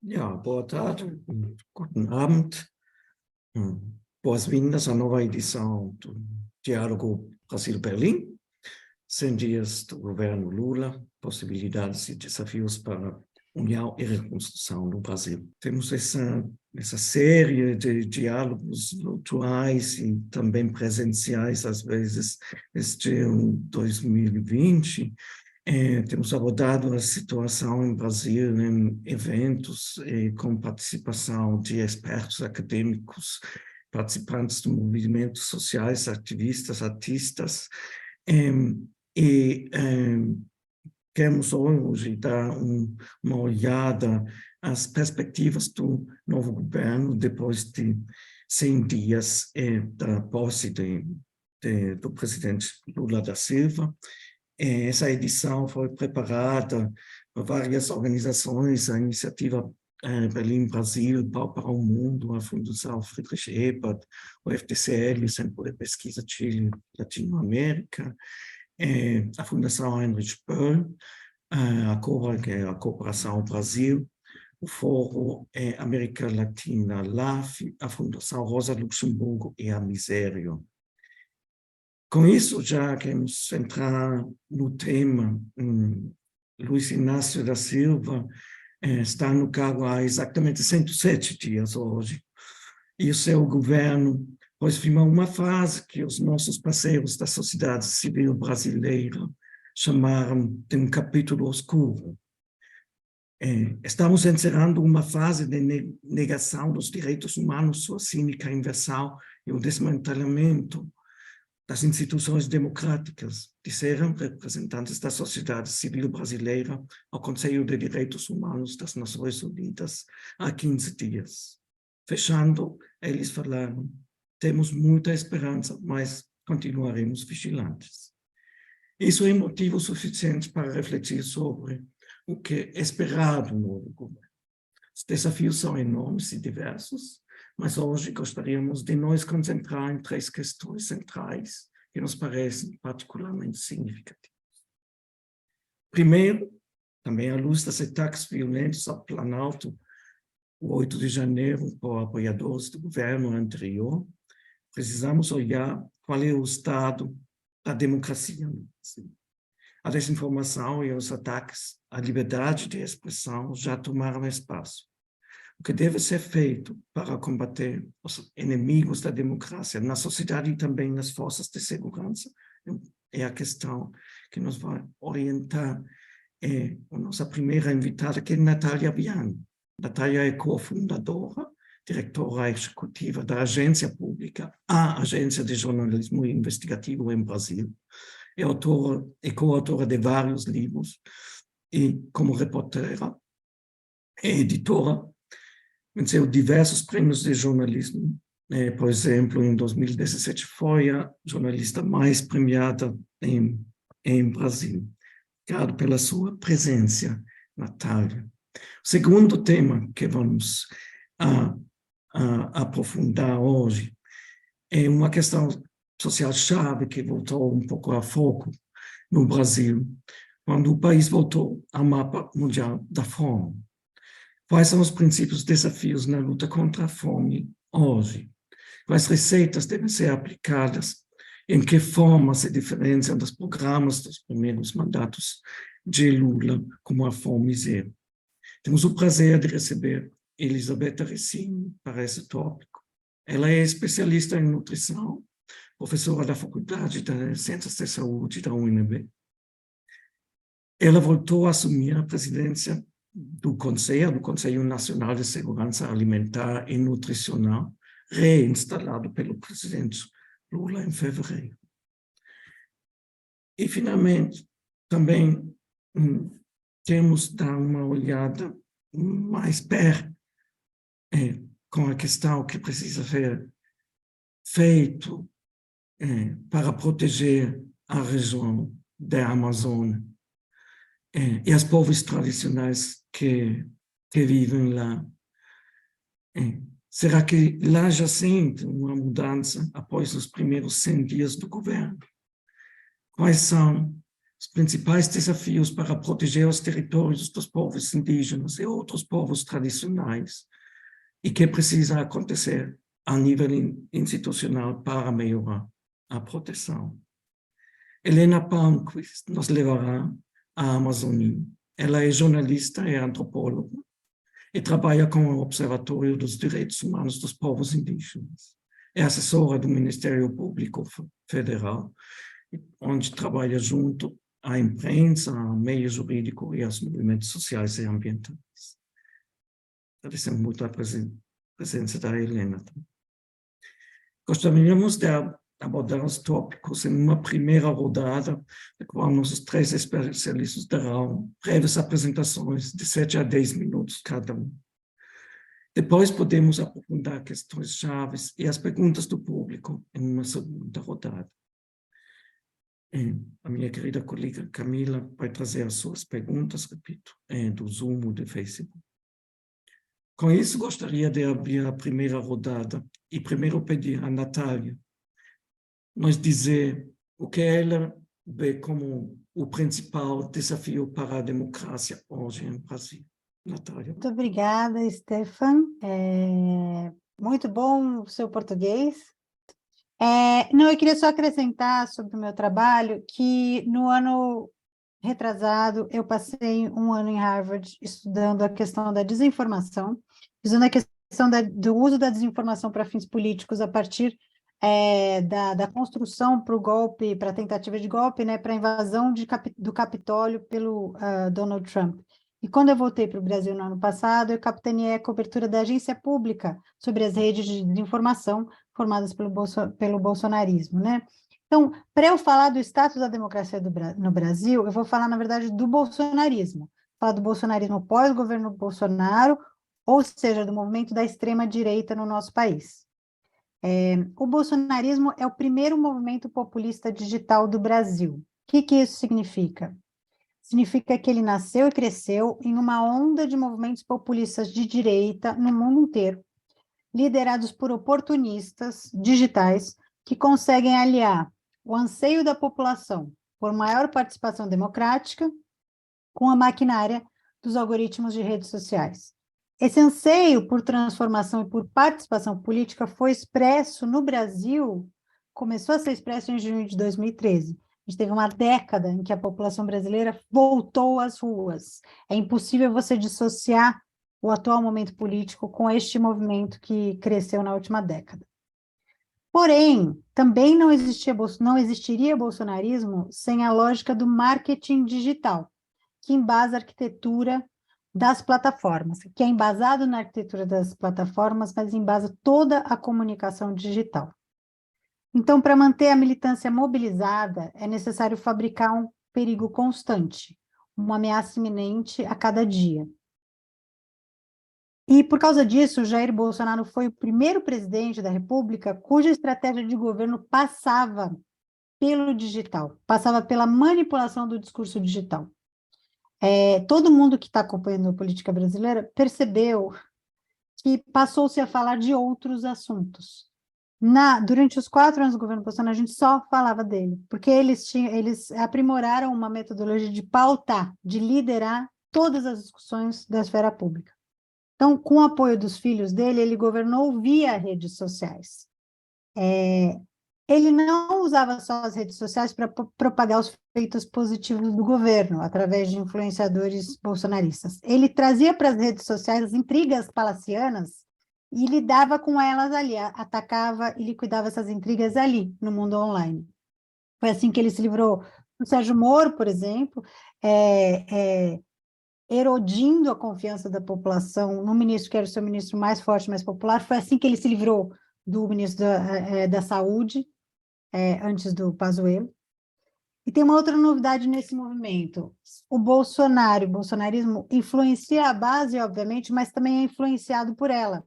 Ja, boa tarde, guten Abend, boas-vindas à nova edição do Diálogo Brasil-Berlim, 100 dias do governo Lula, possibilidades e desafios para união e reconstrução no Brasil. Temos essa série de diálogos virtuais e também presenciais, às vezes, este 2020, temos abordado a situação em Brasil em eventos com participação de expertos acadêmicos, participantes de movimentos sociais, ativistas, artistas, queremos hoje dar uma olhada às perspectivas do novo governo depois de 100 dias da posse do presidente Lula da Silva. Essa edição foi preparada por várias organizações, a iniciativa Berlim Brasil, Pau para o Mundo, a Fundação Friedrich Ebert, o FTCL, o Centro de Pesquisa Chile Latinoamérica, a Fundação Heinrich Böll, a COBRA, que é a Cooperação Brasil, o Fórum América Latina, LAF, a Fundação Rosa Luxemburgo e a Misério. Com isso, já queremos entrar no tema. Luiz Inácio da Silva está no cargo há exatamente 107 dias hoje. E o seu governo pois firmou uma fase que os nossos parceiros da sociedade civil brasileira chamaram de um capítulo escuro. Estamos encerrando uma fase de negação dos direitos humanos, sua cínica inversão e o desmantelamento das instituições democráticas, disseram representantes da sociedade civil brasileira ao Conselho de Direitos Humanos das Nações Unidas há 15 dias. Fechando, eles falaram: temos muita esperança, mas continuaremos vigilantes. Isso é motivo suficiente para refletir sobre o que é esperado no novo governo. Os desafios são enormes e diversos, mas hoje gostaríamos de nos concentrar em 3 questões centrais que nos parecem particularmente significativas. Primeiro, também à luz dos ataques violentos ao Planalto, o 8 de janeiro, por apoiadores do governo anterior, precisamos olhar qual é o estado da democracia no Brasil. A desinformação e os ataques à liberdade de expressão já tomaram espaço. O que deve ser feito para combater os inimigos da democracia na sociedade e também nas forças de segurança é a questão que nos vai orientar. A nossa primeira invitada, que é Natália Bianchi. Natália é cofundadora, diretora executiva da agência pública, a Agência de Jornalismo Investigativo em Brasil. É autora e coautora de vários livros e, como repórtera, é editora. Venceu diversos prêmios de jornalismo. Por exemplo, em 2017 foi a jornalista mais premiada em Brasil. Obrigado pela sua presença, Natália. O segundo tema que vamos aprofundar hoje é uma questão social-chave que voltou um pouco a foco no Brasil, quando o país voltou ao mapa mundial da fome. Quais são os principais desafios na luta contra a fome hoje? Quais receitas devem ser aplicadas? Em que forma se diferenciam dos programas dos primeiros mandatos de Lula, como a Fome Zero? Temos o prazer de receber Elisabetta Recini para esse tópico. Ela é especialista em nutrição, professora da Faculdade de Ciências de Saúde da UNB. Ela voltou a assumir a presidência do Conselho Nacional de Segurança Alimentar e Nutricional, reinstalado pelo presidente Lula em fevereiro. E, finalmente, também temos de dar uma olhada mais perto com a questão que precisa ser feito para proteger a região da Amazônia e os povos tradicionais que vivem lá. Será que lá já sente uma mudança após os primeiros 100 dias do governo? Quais são os principais desafios para proteger os territórios dos povos indígenas e outros povos tradicionais, e que precisa acontecer a nível institucional para melhorar a proteção. Helena Palmquist nos levará à Amazônia. Ela é jornalista e antropóloga e trabalha com o Observatório dos Direitos Humanos dos Povos Indígenas. É assessora do Ministério Público Federal, onde trabalha junto à imprensa, ao meio jurídico e aos movimentos sociais e ambientais. Agradecemos muito a presença da Helena. Gostaríamos de abordar os tópicos em uma primeira rodada, na qual nossos 3 especialistas darão breves apresentações de 7 a 10 minutos cada um. Depois podemos aprofundar questões chaves e as perguntas do público em uma segunda rodada. A minha querida colega Camila vai trazer as suas perguntas, repito, do Zoom ou do Facebook. Com isso, gostaria de abrir a primeira rodada e primeiro pedir a Natália nos dizer o que ela vê como o principal desafio para a democracia hoje no Brasil. Natália. Muito obrigada, Stefan. Muito bom o seu português. Não, eu queria só acrescentar sobre o meu trabalho que no ano retrasado eu passei um ano em Harvard estudando a questão da desinformação, usando a questão do uso da desinformação para fins políticos a partir da construção para o golpe, para a tentativa de golpe, né, para a invasão do Capitólio pelo Donald Trump. E quando eu voltei para o Brasil no ano passado, eu capitaneei a cobertura da agência pública sobre as redes de desinformação formadas pelo bolsonarismo, né? Então, para eu falar do status da democracia no Brasil, eu vou falar, na verdade, do bolsonarismo. Falar do bolsonarismo pós-governo Bolsonaro, ou seja, do movimento da extrema-direita no nosso país. O bolsonarismo é o primeiro movimento populista digital do Brasil. O que isso significa? Significa que ele nasceu e cresceu em uma onda de movimentos populistas de direita no mundo inteiro, liderados por oportunistas digitais que conseguem aliar o anseio da população por maior participação democrática com a maquinária dos algoritmos de redes sociais. Esse anseio por transformação e por participação política foi expresso no Brasil, começou a ser expresso em junho de 2013. A gente teve uma década em que a população brasileira voltou às ruas. É impossível você dissociar o atual momento político com este movimento que cresceu na última década. Porém, também não existiria bolsonarismo sem a lógica do marketing digital, que embasa a arquitetura das plataformas, que é embasado na arquitetura das plataformas, mas embasa toda a comunicação digital. Então, para manter a militância mobilizada, é necessário fabricar um perigo constante, uma ameaça iminente a cada dia. E, por causa disso, Jair Bolsonaro foi o primeiro presidente da República cuja estratégia de governo passava pelo digital, passava pela manipulação do discurso digital. Todo mundo que está acompanhando a política brasileira percebeu que passou-se a falar de outros assuntos. Durante os 4 anos do governo Bolsonaro, a gente só falava dele, porque eles aprimoraram uma metodologia de pautar, de liderar todas as discussões da esfera pública. Então, com o apoio dos filhos dele, ele governou via redes sociais. Ele não usava só as redes sociais para propagar os feitos positivos do governo, através de influenciadores bolsonaristas. Ele trazia para as redes sociais as intrigas palacianas e lidava com elas ali, atacava e liquidava essas intrigas ali, no mundo online. Foi assim que ele se livrou do Sérgio Moro, por exemplo, erodindo a confiança da população no ministro, que era o seu ministro mais forte, mais popular. Foi assim que ele se livrou do ministro da Saúde, antes do Pazuello. E tem uma outra novidade nesse movimento. O bolsonarismo influencia a base, obviamente, mas também é influenciado por ela,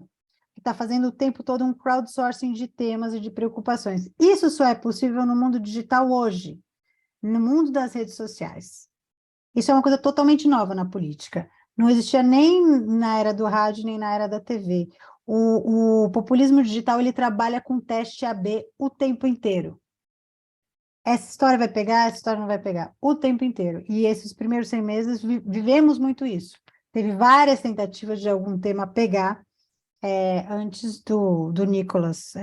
que está fazendo o tempo todo um crowdsourcing de temas e de preocupações. Isso só é possível no mundo digital hoje, no mundo das redes sociais. Isso é uma coisa totalmente nova na política. Não existia nem na era do rádio, nem na era da TV. O populismo digital, ele trabalha com teste AB o tempo inteiro. essa história vai pegar, essa história não vai pegar, o tempo inteiro. E esses primeiros 100 meses vivemos muito isso. Teve várias tentativas de algum tema pegar antes do Nicolas,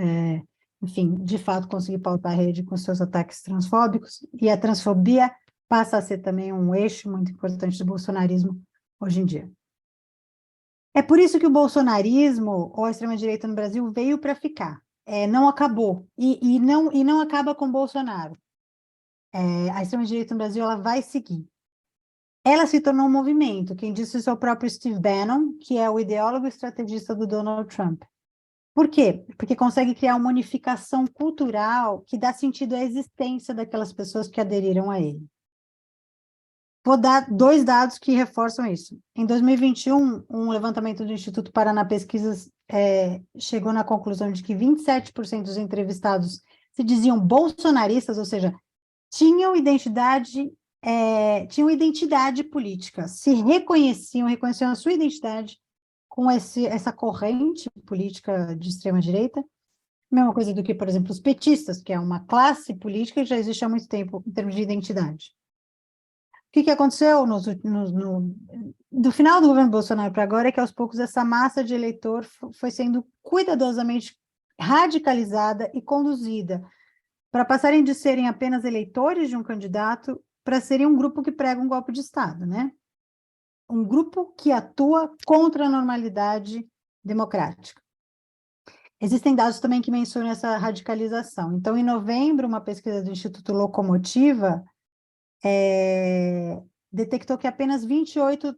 enfim, de fato conseguir pautar a rede com seus ataques transfóbicos, e a transfobia passa a ser também um eixo muito importante do bolsonarismo hoje em dia. É por isso que o bolsonarismo, ou a extrema-direita no Brasil, veio para ficar. Não acabou, e não acaba com Bolsonaro. A extrema-direita no Brasil ela vai seguir. Ela se tornou um movimento. Quem disse isso é o próprio Steve Bannon, que é o ideólogo e estrategista do Donald Trump. Por quê? Porque consegue criar uma unificação cultural que dá sentido à existência daquelas pessoas que aderiram a ele. Vou dar 2 dados que reforçam isso. Em 2021, um levantamento do Instituto Paraná Pesquisas chegou na conclusão de que 27% dos entrevistados se diziam bolsonaristas, ou seja, tinham identidade política, se reconheciam a sua identidade com essa corrente política de extrema-direita, mesma coisa do que, por exemplo, os petistas, que é uma classe política que já existe há muito tempo em termos de identidade. O que aconteceu do final do governo Bolsonaro para agora é que, aos poucos, essa massa de eleitor foi sendo cuidadosamente radicalizada e conduzida para passarem de serem apenas eleitores de um candidato para serem um grupo que prega um golpe de Estado, né? Um grupo que atua contra a normalidade democrática. Existem dados também que mencionam essa radicalização. Então, em novembro, uma pesquisa do Instituto Locomotiva detectou que apenas 28%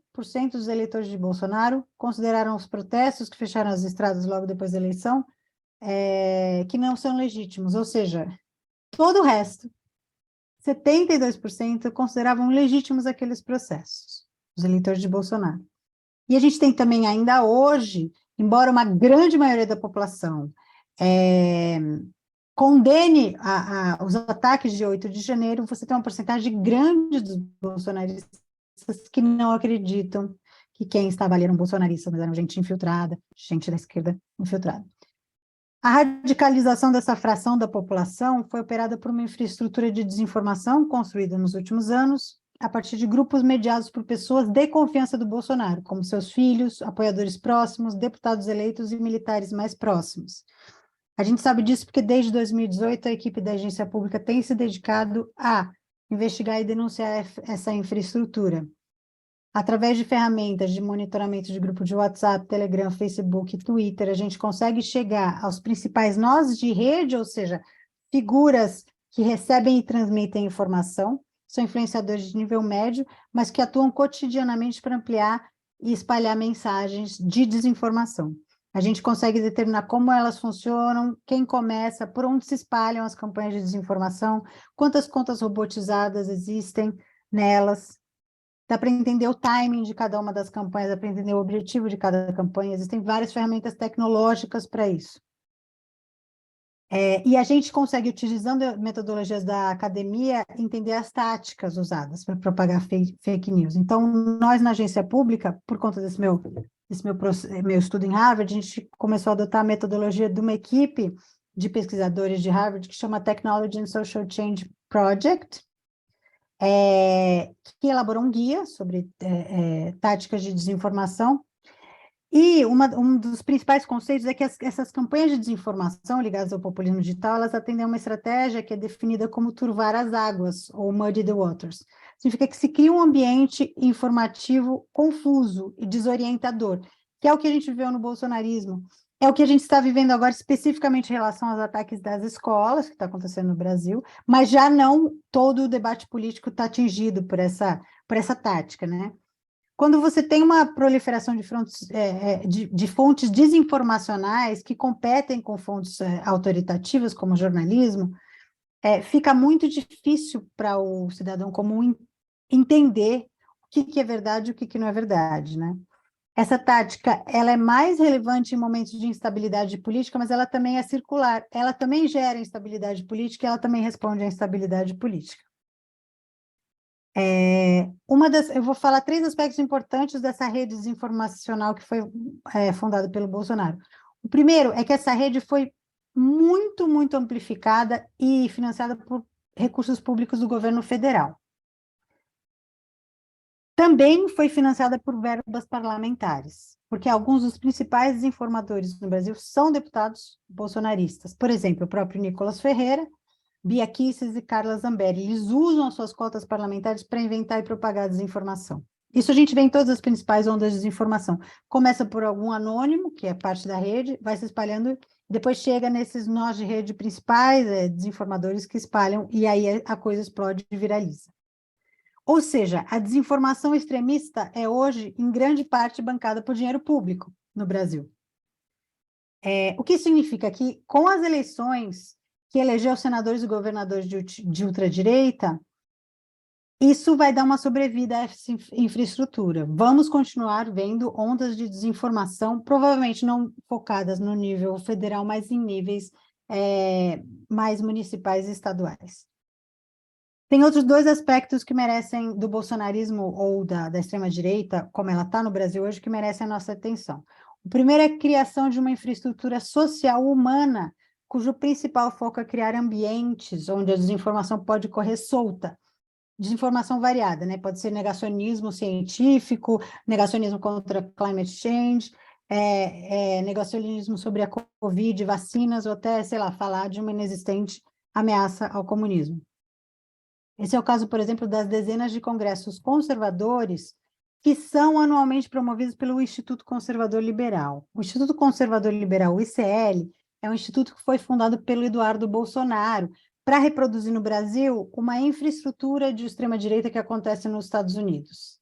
dos eleitores de Bolsonaro consideraram os protestos que fecharam as estradas logo depois da eleição que não são legítimos, ou seja, todo o resto, 72%, consideravam legítimos aqueles processos, os eleitores de Bolsonaro. E a gente tem também ainda hoje, embora uma grande maioria da população condene os ataques de 8 de janeiro, você tem uma porcentagem grande dos bolsonaristas que não acreditam que quem estava ali eram bolsonaristas, mas eram gente infiltrada, gente da esquerda infiltrada. A radicalização dessa fração da população foi operada por uma infraestrutura de desinformação construída nos últimos anos, a partir de grupos mediados por pessoas de confiança do Bolsonaro, como seus filhos, apoiadores próximos, deputados eleitos e militares mais próximos. A gente sabe disso porque, desde 2018, a equipe da agência pública tem se dedicado a investigar e denunciar essa infraestrutura. Através de ferramentas de monitoramento de grupo de WhatsApp, Telegram, Facebook, Twitter, a gente consegue chegar aos principais nós de rede, ou seja, figuras que recebem e transmitem informação, são influenciadores de nível médio, mas que atuam cotidianamente para ampliar e espalhar mensagens de desinformação. A gente consegue determinar como elas funcionam, quem começa, por onde se espalham as campanhas de desinformação, quantas contas robotizadas existem nelas. Dá para entender o timing de cada uma das campanhas, dá para entender o objetivo de cada campanha. Existem várias ferramentas tecnológicas para isso. E a gente consegue, utilizando metodologias da academia, entender as táticas usadas para propagar fake news. Então, nós, na agência pública, por conta desse meu estudo em Harvard, a gente começou a adotar a metodologia de uma equipe de pesquisadores de Harvard que chama Technology and Social Change Project, que elaborou um guia sobre táticas de desinformação. E um dos principais conceitos é que essas campanhas de desinformação ligadas ao populismo digital, elas atendem a uma estratégia que é definida como turvar as águas, ou muddy the waters. Significa que se cria um ambiente informativo confuso e desorientador, que é o que a gente viveu no bolsonarismo, é o que a gente está vivendo agora especificamente em relação aos ataques das escolas, que está acontecendo no Brasil, mas já não todo o debate político está atingido por essa tática, né? Quando você tem uma proliferação de fontes desinformacionais que competem com fontes autoritativas, como o jornalismo, fica muito difícil para o cidadão comum entender o que é verdade e o que não é verdade, né? Essa tática, ela é mais relevante em momentos de instabilidade política, mas ela também é circular. Ela também gera instabilidade política e ela também responde à instabilidade política. Eu vou falar 3 aspectos importantes dessa rede desinformacional que foi fundada pelo Bolsonaro. O primeiro é que essa rede foi muito, muito amplificada e financiada por recursos públicos do governo federal. Também foi financiada por verbas parlamentares, porque alguns dos principais desinformadores no Brasil são deputados bolsonaristas. Por exemplo, o próprio Nicolas Ferreira, Bia Kicis e Carla Zambelli. Eles usam as suas cotas parlamentares para inventar e propagar desinformação. Isso a gente vê em todas as principais ondas de desinformação. Começa por algum anônimo, que é parte da rede, vai se espalhando, depois chega nesses nós de rede principais, desinformadores que espalham, e aí a coisa explode e viraliza. Ou seja, a desinformação extremista é hoje, em grande parte, bancada por dinheiro público no Brasil. O que significa que, com as eleições que elegeu senadores e governadores de ultradireita, isso vai dar uma sobrevida a essa infraestrutura. Vamos continuar vendo ondas de desinformação, provavelmente não focadas no nível federal, mas em níveis mais municipais e estaduais. Tem outros dois aspectos que merecem, do bolsonarismo ou da extrema-direita, como ela está no Brasil hoje, que merecem a nossa atenção. O primeiro é a criação de uma infraestrutura social humana, cujo principal foco é criar ambientes onde a desinformação pode correr solta. Desinformação variada, né? Pode ser negacionismo científico, negacionismo contra climate change, negacionismo sobre a Covid, vacinas, ou até, sei lá, falar de uma inexistente ameaça ao comunismo. Esse é o caso, por exemplo, das dezenas de congressos conservadores que são anualmente promovidos pelo Instituto Conservador Liberal. O Instituto Conservador Liberal, o ICL, é um instituto que foi fundado pelo Eduardo Bolsonaro para reproduzir no Brasil uma infraestrutura de extrema-direita que acontece nos Estados Unidos.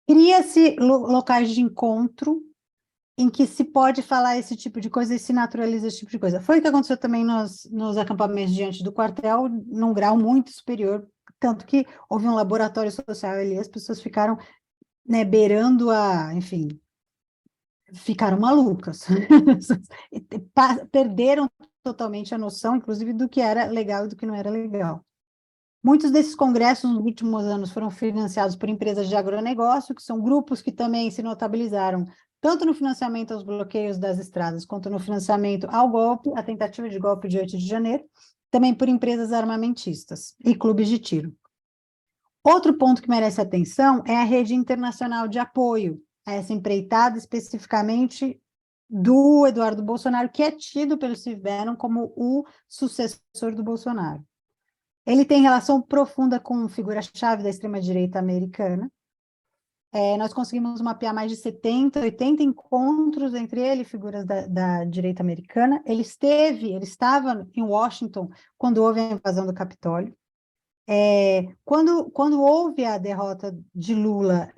Cria-se locais de encontro em que se pode falar esse tipo de coisa e se naturaliza esse tipo de coisa. Foi o que aconteceu também nos acampamentos diante do quartel, num grau muito superior, tanto que houve um laboratório social ali, as pessoas ficaram, né, beirando enfim, ficaram malucas. Perderam totalmente a noção, inclusive, do que era legal e do que não era legal. Muitos desses congressos, nos últimos anos, foram financiados por empresas de agronegócio, que são grupos que também se notabilizaram tanto no financiamento aos bloqueios das estradas, quanto no financiamento ao golpe, a tentativa de golpe de 8 de janeiro, também por empresas armamentistas e clubes de tiro. Outro ponto que merece atenção é a rede internacional de apoio a essa empreitada, especificamente do Eduardo Bolsonaro, que é tido pelo Steve Bannon como o sucessor do Bolsonaro. Ele tem relação profunda com figura-chave da extrema-direita americana. Nós conseguimos mapear mais de 70, 80 encontros entre ele e figuras da direita americana. Ele estava em Washington quando houve a invasão do Capitólio. Quando houve a derrota de Lula,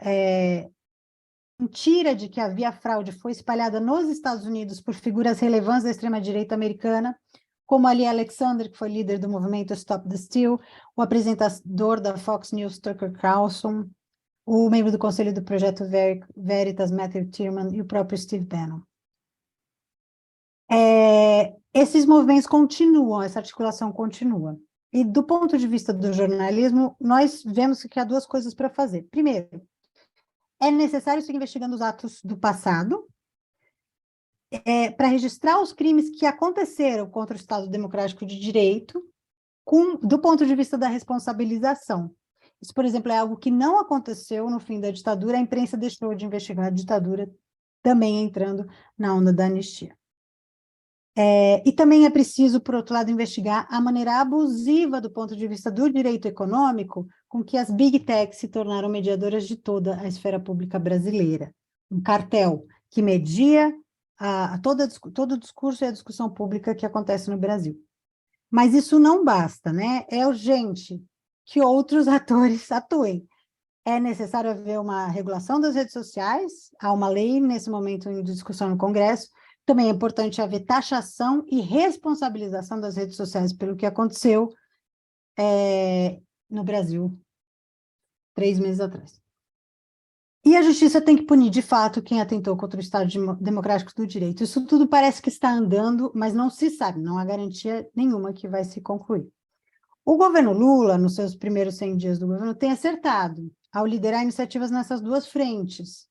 mentira de que havia fraude foi espalhada nos Estados Unidos por figuras relevantes da extrema-direita americana, como Ali Alexander, que foi líder do movimento Stop the Steal, o apresentador da Fox News, Tucker Carlson, o membro do conselho do Projeto Veritas, Matthew Tillman, e o próprio Steve Bannon. Esses movimentos continuam, essa articulação continua. E do ponto de vista do jornalismo, nós vemos que há duas coisas para fazer. Primeiro, é necessário seguir investigando os atos do passado, para registrar os crimes que aconteceram contra o Estado Democrático de Direito, do ponto de vista da responsabilização. Isso, por exemplo, é algo que não aconteceu no fim da ditadura, a imprensa deixou de investigar a ditadura, também entrando na onda da anistia. E também é preciso, por outro lado, investigar a maneira abusiva, do ponto de vista do direito econômico, com que as big techs se tornaram mediadoras de toda a esfera pública brasileira. Um cartel que media todo o discurso e a discussão pública que acontece no Brasil. Mas isso não basta, né? É urgente que outros atores atuem. É necessário haver uma regulação das redes sociais, há uma lei nesse momento em discussão no Congresso. Também é importante haver taxação e responsabilização das redes sociais pelo que aconteceu no Brasil 3 meses atrás. E a justiça tem que punir, de fato, quem atentou contra o Estado Democrático do Direito. Isso tudo parece que está andando, mas não se sabe, não há garantia nenhuma que vai se concluir. O governo Lula, nos seus primeiros 100 dias do governo, tem acertado ao liderar iniciativas nessas duas frentes.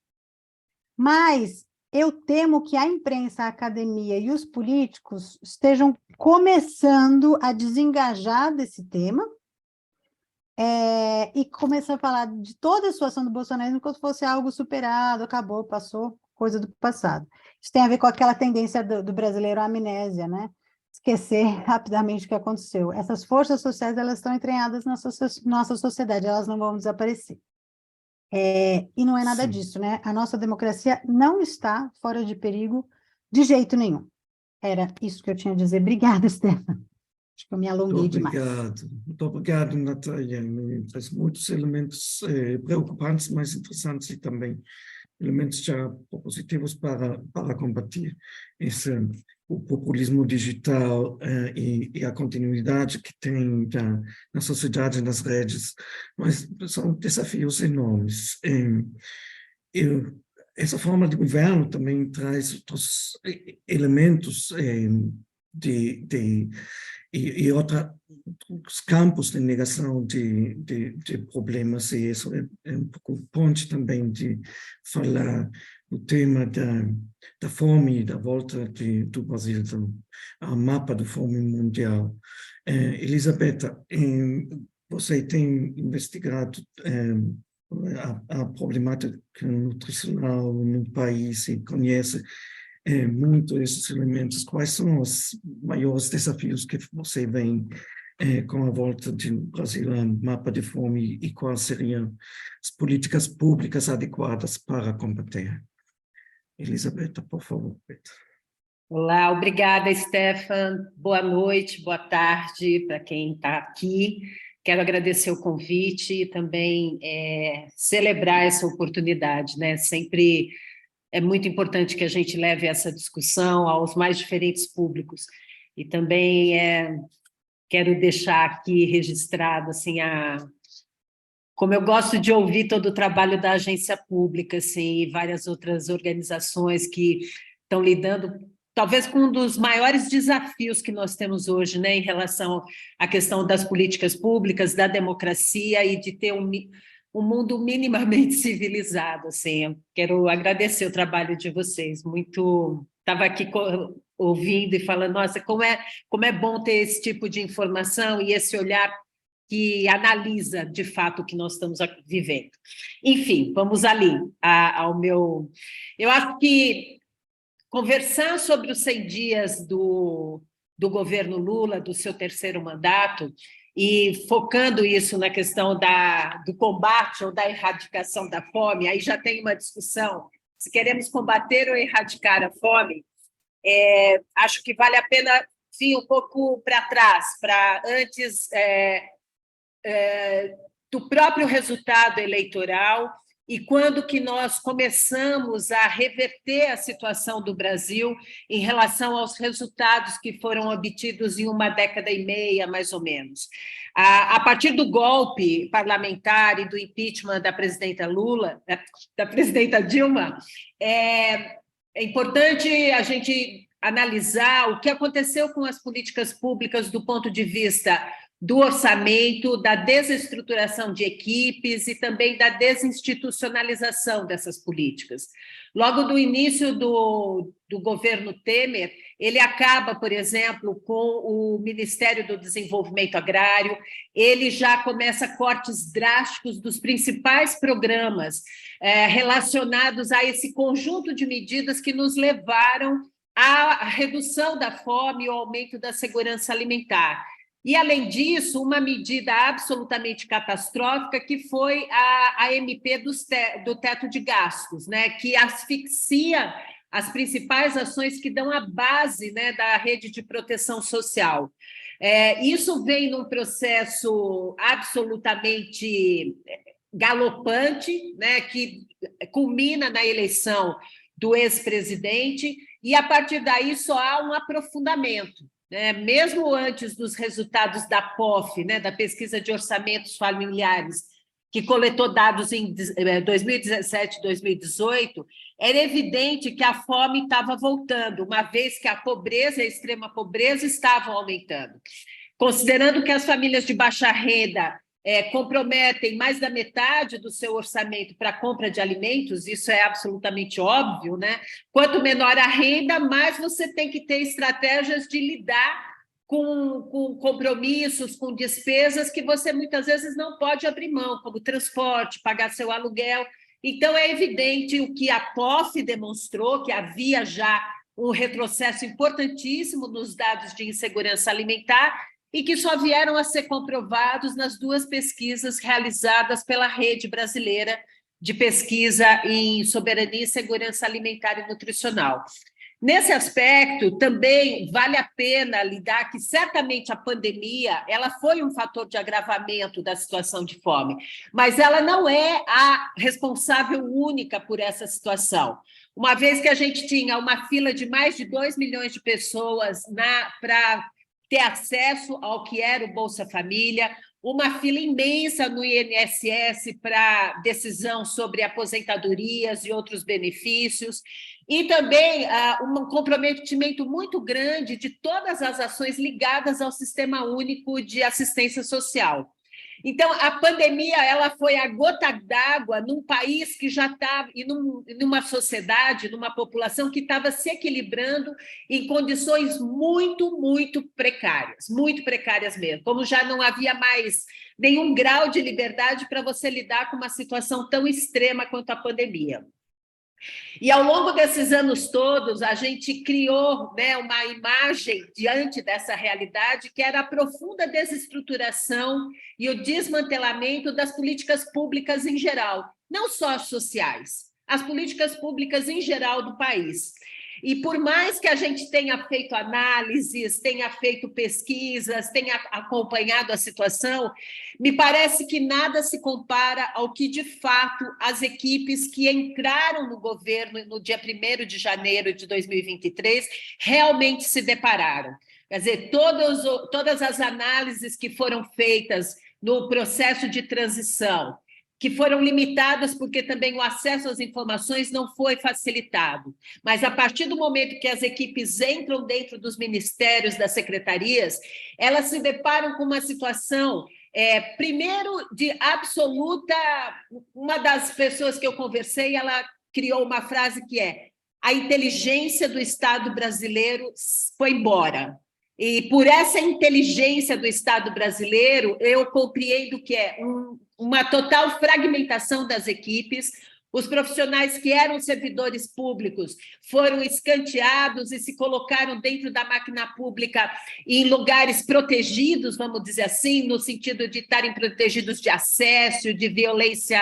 Mas eu temo que a imprensa, a academia e os políticos estejam começando a desengajar desse tema, e começar a falar de toda a situação do bolsonarismo como se fosse algo superado, acabou, passou, coisa do passado. Isso tem a ver com aquela tendência do brasileiro à amnésia, né? Esquecer rapidamente o que aconteceu. Essas forças sociais, elas estão entranhadas na nossa sociedade, elas não vão desaparecer. E não é nada Sim. disso, né? A nossa democracia não está fora de perigo de jeito nenhum. Era isso que eu tinha a dizer. Obrigada, Stefan. Acho que eu me alonguei demais. Muito obrigado, Natália. Me traz muitos elementos preocupantes, mas interessantes, e também elementos já propositivos para combater o populismo digital e a continuidade que tem na sociedade, nas redes. Mas são desafios enormes. Essa forma de governo também traz outros elementos e outros campos de negação de problemas, e isso é um pouco o ponto também de falar do tema da fome, da volta do Brasil ao mapa da fome mundial. Elisabetta, você tem investigado a problemática nutricional no país e conhece muito esses elementos. Quais são os maiores desafios que você vê com a volta do Brasil ao mapa de fome, e quais seriam as políticas públicas adequadas para combater? Elisabetta, por favor. Olá, obrigada, Stefan. Boa noite, boa tarde para quem está aqui. Quero agradecer o convite e também celebrar essa oportunidade, né? Sempre é muito importante que a gente leve essa discussão aos mais diferentes públicos. E também quero deixar aqui registrado assim, como eu gosto de ouvir todo o trabalho da agência pública, assim, e várias outras organizações que estão lidando, talvez, com um dos maiores desafios que nós temos hoje, né, em relação à questão das políticas públicas, da democracia e de ter um mundo minimamente civilizado. Assim. Eu quero agradecer o trabalho de vocês. Estava aqui ouvindo e falando, nossa, como é bom ter esse tipo de informação e esse olhar que analisa, de fato, o que nós estamos vivendo. Enfim, vamos ali ao meu... Eu acho que conversar sobre os 100 dias do governo Lula, do seu terceiro mandato, e focando isso na questão do combate ou da erradicação da fome, aí já tem uma discussão, se queremos combater ou erradicar a fome, acho que vale a pena vir um pouco para trás, para antes do próprio resultado eleitoral, e quando que nós começamos a reverter a situação do Brasil em relação aos resultados que foram obtidos em uma década e meia, mais ou menos. A partir do golpe parlamentar e do impeachment da presidenta da presidenta Dilma, é importante a gente analisar o que aconteceu com as políticas públicas do ponto de vista do orçamento, da desestruturação de equipes e também da desinstitucionalização dessas políticas. Logo do início do governo Temer, ele acaba, por exemplo, com o Ministério do Desenvolvimento Agrário, ele já começa cortes drásticos dos principais programas relacionados a esse conjunto de medidas que nos levaram à redução da fome e ao aumento da segurança alimentar. E, além disso, uma medida absolutamente catastrófica que foi a MP do teto de gastos, né, que asfixia as principais ações que dão a base, né, da rede de proteção social. Isso vem num processo absolutamente galopante, né, que culmina na eleição do ex-presidente, e, a partir daí, só há um aprofundamento. Mesmo antes dos resultados da POF, né, da Pesquisa de Orçamentos Familiares, que coletou dados em 2017 e 2018, era evidente que a fome estava voltando, uma vez que a pobreza e a extrema pobreza estavam aumentando. Considerando que as famílias de baixa renda comprometem mais da metade do seu orçamento para a compra de alimentos, isso é absolutamente óbvio, né? Quanto menor a renda, mais você tem que ter estratégias de lidar com compromissos, com despesas que você muitas vezes não pode abrir mão, como transporte, pagar seu aluguel. Então, é evidente o que a POF demonstrou, que havia já um retrocesso importantíssimo nos dados de insegurança alimentar e que só vieram a ser comprovados nas 2 pesquisas realizadas pela Rede Brasileira de Pesquisa em Soberania e Segurança Alimentar e Nutricional. Nesse aspecto, também vale a pena lidar que, certamente, a pandemia ela foi um fator de agravamento da situação de fome, mas ela não é a responsável única por essa situação. Uma vez que a gente tinha uma fila de mais de 2 milhões de pessoas para ter acesso ao que era o Bolsa Família, uma fila imensa no INSS para decisão sobre aposentadorias e outros benefícios, e também um comprometimento muito grande de todas as ações ligadas ao Sistema Único de Assistência Social. Então, a pandemia ela foi a gota d'água num país que já estava, e numa sociedade, numa população que estava se equilibrando em condições muito precárias mesmo, como já não havia mais nenhum grau de liberdade para você lidar com uma situação tão extrema quanto a pandemia. E, ao longo desses anos todos, a gente criou, né, uma imagem diante dessa realidade que era a profunda desestruturação e o desmantelamento das políticas públicas em geral, não só as sociais, as políticas públicas em geral do país. E por mais que a gente tenha feito análises, tenha feito pesquisas, tenha acompanhado a situação, me parece que nada se compara ao que, de fato, as equipes que entraram no governo no dia 1º de janeiro de 2023 realmente se depararam. Quer dizer, todas as análises que foram feitas no processo de transição, que foram limitadas porque também o acesso às informações não foi facilitado. Mas, a partir do momento que as equipes entram dentro dos ministérios, das secretarias, elas se deparam com uma situação, primeiro, de absoluta... Uma das pessoas que eu conversei, ela criou uma frase que é: a inteligência do Estado brasileiro foi embora. E, por essa inteligência do Estado brasileiro, eu compreendo que é uma total fragmentação das equipes. Os profissionais que eram servidores públicos foram escanteados e se colocaram dentro da máquina pública em lugares protegidos, vamos dizer assim, no sentido de estarem protegidos de assédio, de violência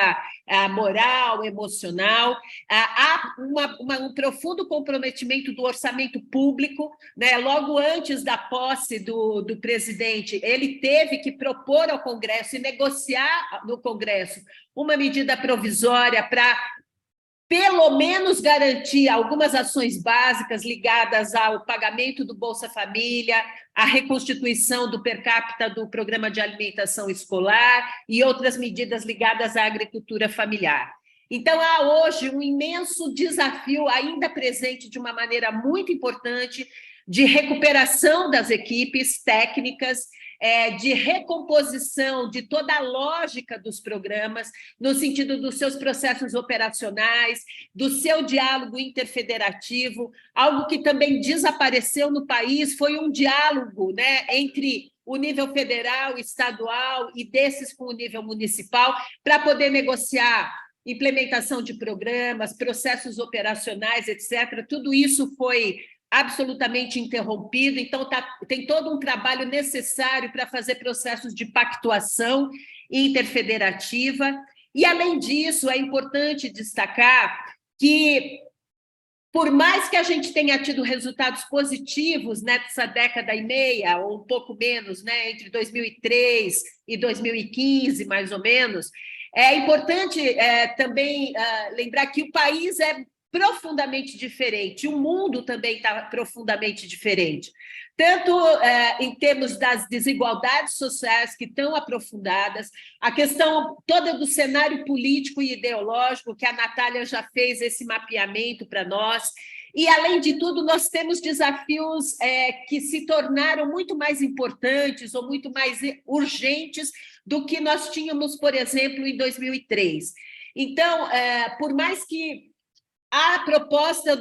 moral, emocional. Há um profundo comprometimento do orçamento público, né? Logo antes da posse do presidente, ele teve que propor ao Congresso e negociar no Congresso uma medida provisória para, pelo menos, garantir algumas ações básicas ligadas ao pagamento do Bolsa Família, à reconstituição do per capita do programa de alimentação escolar e outras medidas ligadas à agricultura familiar. Então, há hoje um imenso desafio ainda presente de uma maneira muito importante de recuperação das equipes técnicas, de recomposição de toda a lógica dos programas, no sentido dos seus processos operacionais, do seu diálogo interfederativo. Algo que também desapareceu no país foi um diálogo, né, entre o nível federal, estadual e desses com o nível municipal, para poder negociar implementação de programas, processos operacionais, etc. Tudo isso foi absolutamente interrompido, então tem todo um trabalho necessário para fazer processos de pactuação interfederativa. E, além disso, é importante destacar que, por mais que a gente tenha tido resultados positivos nessa década e meia, ou um pouco menos, né, entre 2003 e 2015, mais ou menos, é importante também lembrar que o país é profundamente diferente, o mundo também está profundamente diferente, tanto em termos das desigualdades sociais que estão aprofundadas, a questão toda do cenário político e ideológico, que a Natália já fez esse mapeamento para nós, E, além de tudo, nós temos desafios que se tornaram muito mais importantes ou muito mais urgentes do que nós tínhamos, por exemplo, em 2003. Então, por mais que a proposta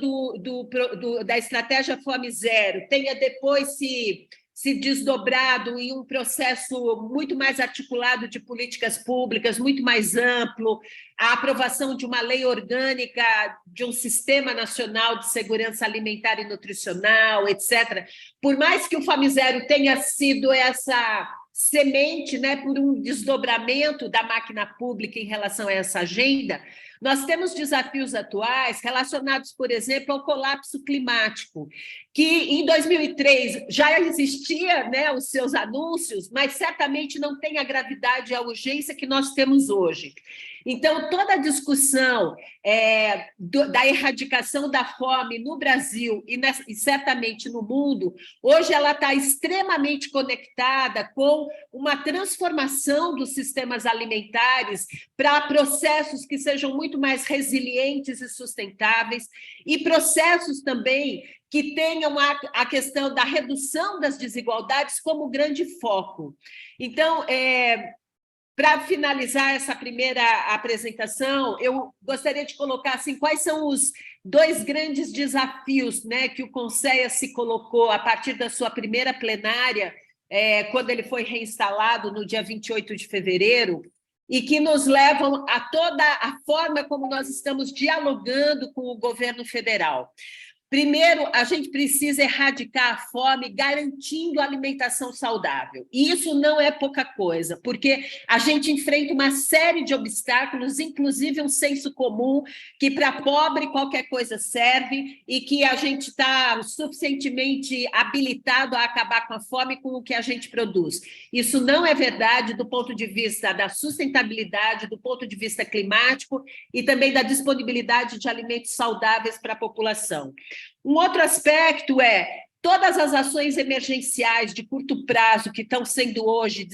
da estratégia Fome Zero tenha depois se desdobrado em um processo muito mais articulado de políticas públicas, muito mais amplo, a aprovação de uma lei orgânica de um Sistema Nacional de Segurança Alimentar e Nutricional, etc. Por mais que o Fome Zero tenha sido essa semente, né, por um desdobramento da máquina pública em relação a essa agenda, nós temos desafios atuais relacionados, por exemplo, ao colapso climático, que em 2003 já existia, né, os seus anúncios, mas certamente não tem a gravidade e a urgência que nós temos hoje. Então, toda a discussão da erradicação da fome no Brasil e certamente no mundo, hoje ela está extremamente conectada com uma transformação dos sistemas alimentares para processos que sejam muito mais resilientes e sustentáveis, e processos também que tenham a questão da redução das desigualdades como grande foco. Então, para finalizar essa primeira apresentação, eu gostaria de colocar assim, quais são os 2 grandes desafios, né, que o CONSEA se colocou a partir da sua primeira plenária, quando ele foi reinstalado no dia 28 de fevereiro, e que nos levam a toda a forma como nós estamos dialogando com o governo federal. Primeiro, a gente precisa erradicar a fome garantindo alimentação saudável. E isso não é pouca coisa, porque a gente enfrenta uma série de obstáculos, inclusive um senso comum que para pobre qualquer coisa serve e que a gente está suficientemente habilitado a acabar com a fome com o que a gente produz. Isso não é verdade do ponto de vista da sustentabilidade, do ponto de vista climático e também da disponibilidade de alimentos saudáveis para a população. Um outro aspecto todas as ações emergenciais de curto prazo que estão sendo hoje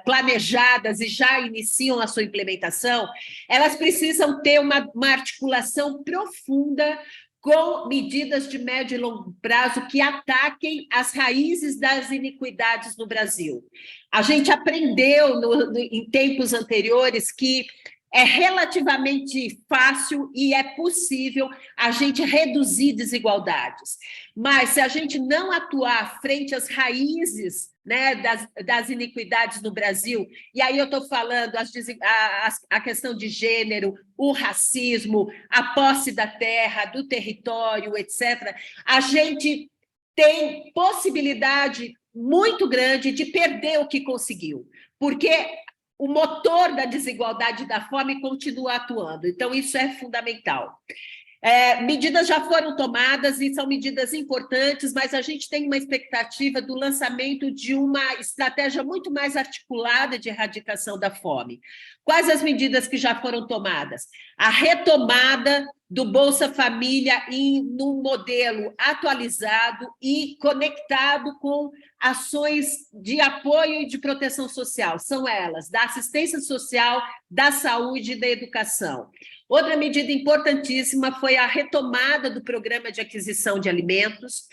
planejadas e já iniciam a sua implementação, elas precisam ter uma articulação profunda com medidas de médio e longo prazo que ataquem as raízes das iniquidades no Brasil. A gente aprendeu em tempos anteriores que é relativamente fácil e é possível a gente reduzir desigualdades. Mas, se a gente não atuar frente às raízes, né, das iniquidades no Brasil, e aí eu estou falando a questão de gênero, o racismo, a posse da terra, do território, etc., a gente tem possibilidade muito grande de perder o que conseguiu, porque o motor da desigualdade e da fome continua atuando. Então, isso é fundamental. Medidas já foram tomadas e são medidas importantes, mas a gente tem uma expectativa do lançamento de uma estratégia muito mais articulada de erradicação da fome. Quais as medidas que já foram tomadas? A retomada do Bolsa Família num modelo atualizado e conectado com ações de apoio e de proteção social. São elas, da assistência social, da saúde e da educação. Outra medida importantíssima foi a retomada do programa de aquisição de alimentos,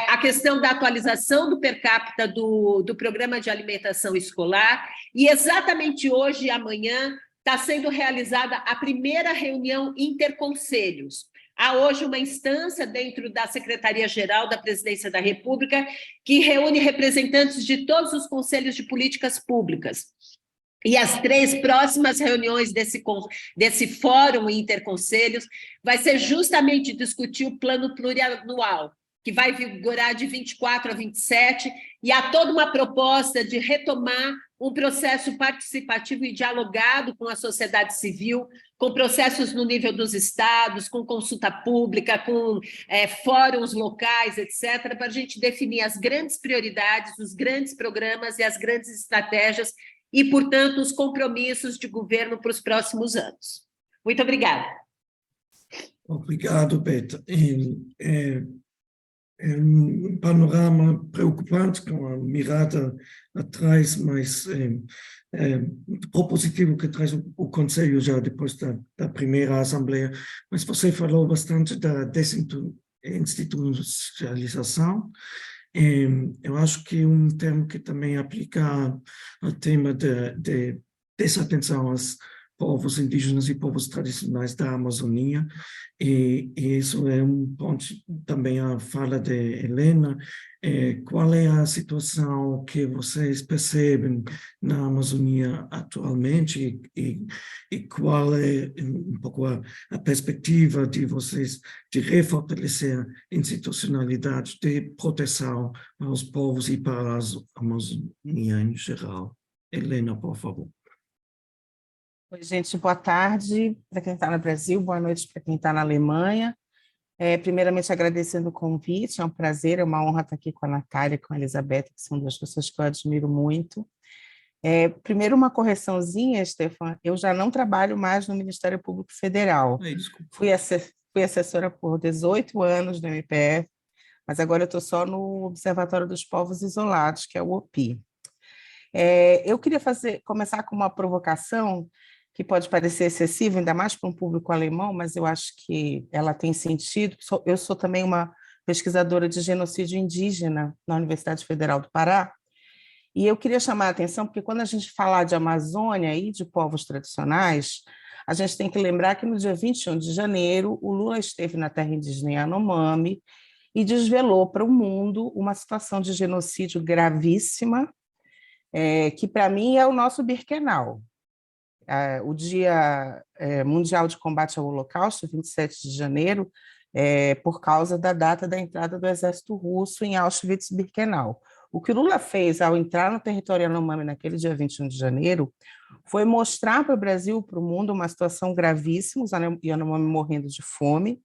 a questão da atualização do per capita do programa de alimentação escolar, e exatamente hoje e amanhã está sendo realizada a primeira reunião interconselhos. Há hoje uma instância dentro da Secretaria-Geral da Presidência da República que reúne representantes de todos os conselhos de políticas públicas. E as 3 próximas reuniões desse fórum interconselhos vai ser justamente discutir o plano plurianual, que vai vigorar de 24 a 27, e há toda uma proposta de retomar um processo participativo e dialogado com a sociedade civil, com processos no nível dos estados, com consulta pública, com fóruns locais, etc., para a gente definir as grandes prioridades, os grandes programas e as grandes estratégias e, portanto, os compromissos de governo para os próximos anos. Muito obrigada. Obrigado, Beta. É um panorama preocupante, com a mirada atrás, mas muito propositivo que traz o Conselho já depois da primeira Assembleia. Mas você falou bastante da desinstitucionalização. Eu acho que um termo que também aplica ao tema de desatenção aos povos indígenas e povos tradicionais da Amazônia, e isso é um ponto também a fala de Helena. Qual é a situação que vocês percebem na Amazônia atualmente e qual é um pouco a perspectiva de vocês de refortalecer a institucionalidade de proteção aos povos e para a Amazônia em geral? Helena, por favor. Oi, gente, boa tarde para quem está no Brasil, boa noite para quem está na Alemanha. Primeiramente, agradecendo o convite, é um prazer, é uma honra estar aqui com a Natália e com a Elizabeth, que são duas pessoas que eu admiro muito. Primeiro, uma correçãozinha, Stefan, eu já não trabalho mais no Ministério Público Federal. Fui assessora por 18 anos do MPF, mas agora eu estou só no Observatório dos Povos Isolados, que é o OPI. Eu queria começar com uma provocação que pode parecer excessiva, ainda mais para um público alemão, mas eu acho que ela tem sentido. Eu sou também uma pesquisadora de genocídio indígena na Universidade Federal do Pará, e eu queria chamar a atenção, porque quando a gente fala de Amazônia e de povos tradicionais, a gente tem que lembrar que no dia 21 de janeiro, o Lula esteve na terra indígena Yanomami e desvelou para o mundo uma situação de genocídio gravíssima, que para mim é o nosso Birkenau. O Dia Mundial de Combate ao Holocausto, 27 de janeiro, por causa da data da entrada do exército russo em Auschwitz-Birkenau. O que o Lula fez ao entrar no território Yanomami naquele dia 21 de janeiro foi mostrar para o Brasil, para o mundo, uma situação gravíssima, os Yanomami morrendo de fome.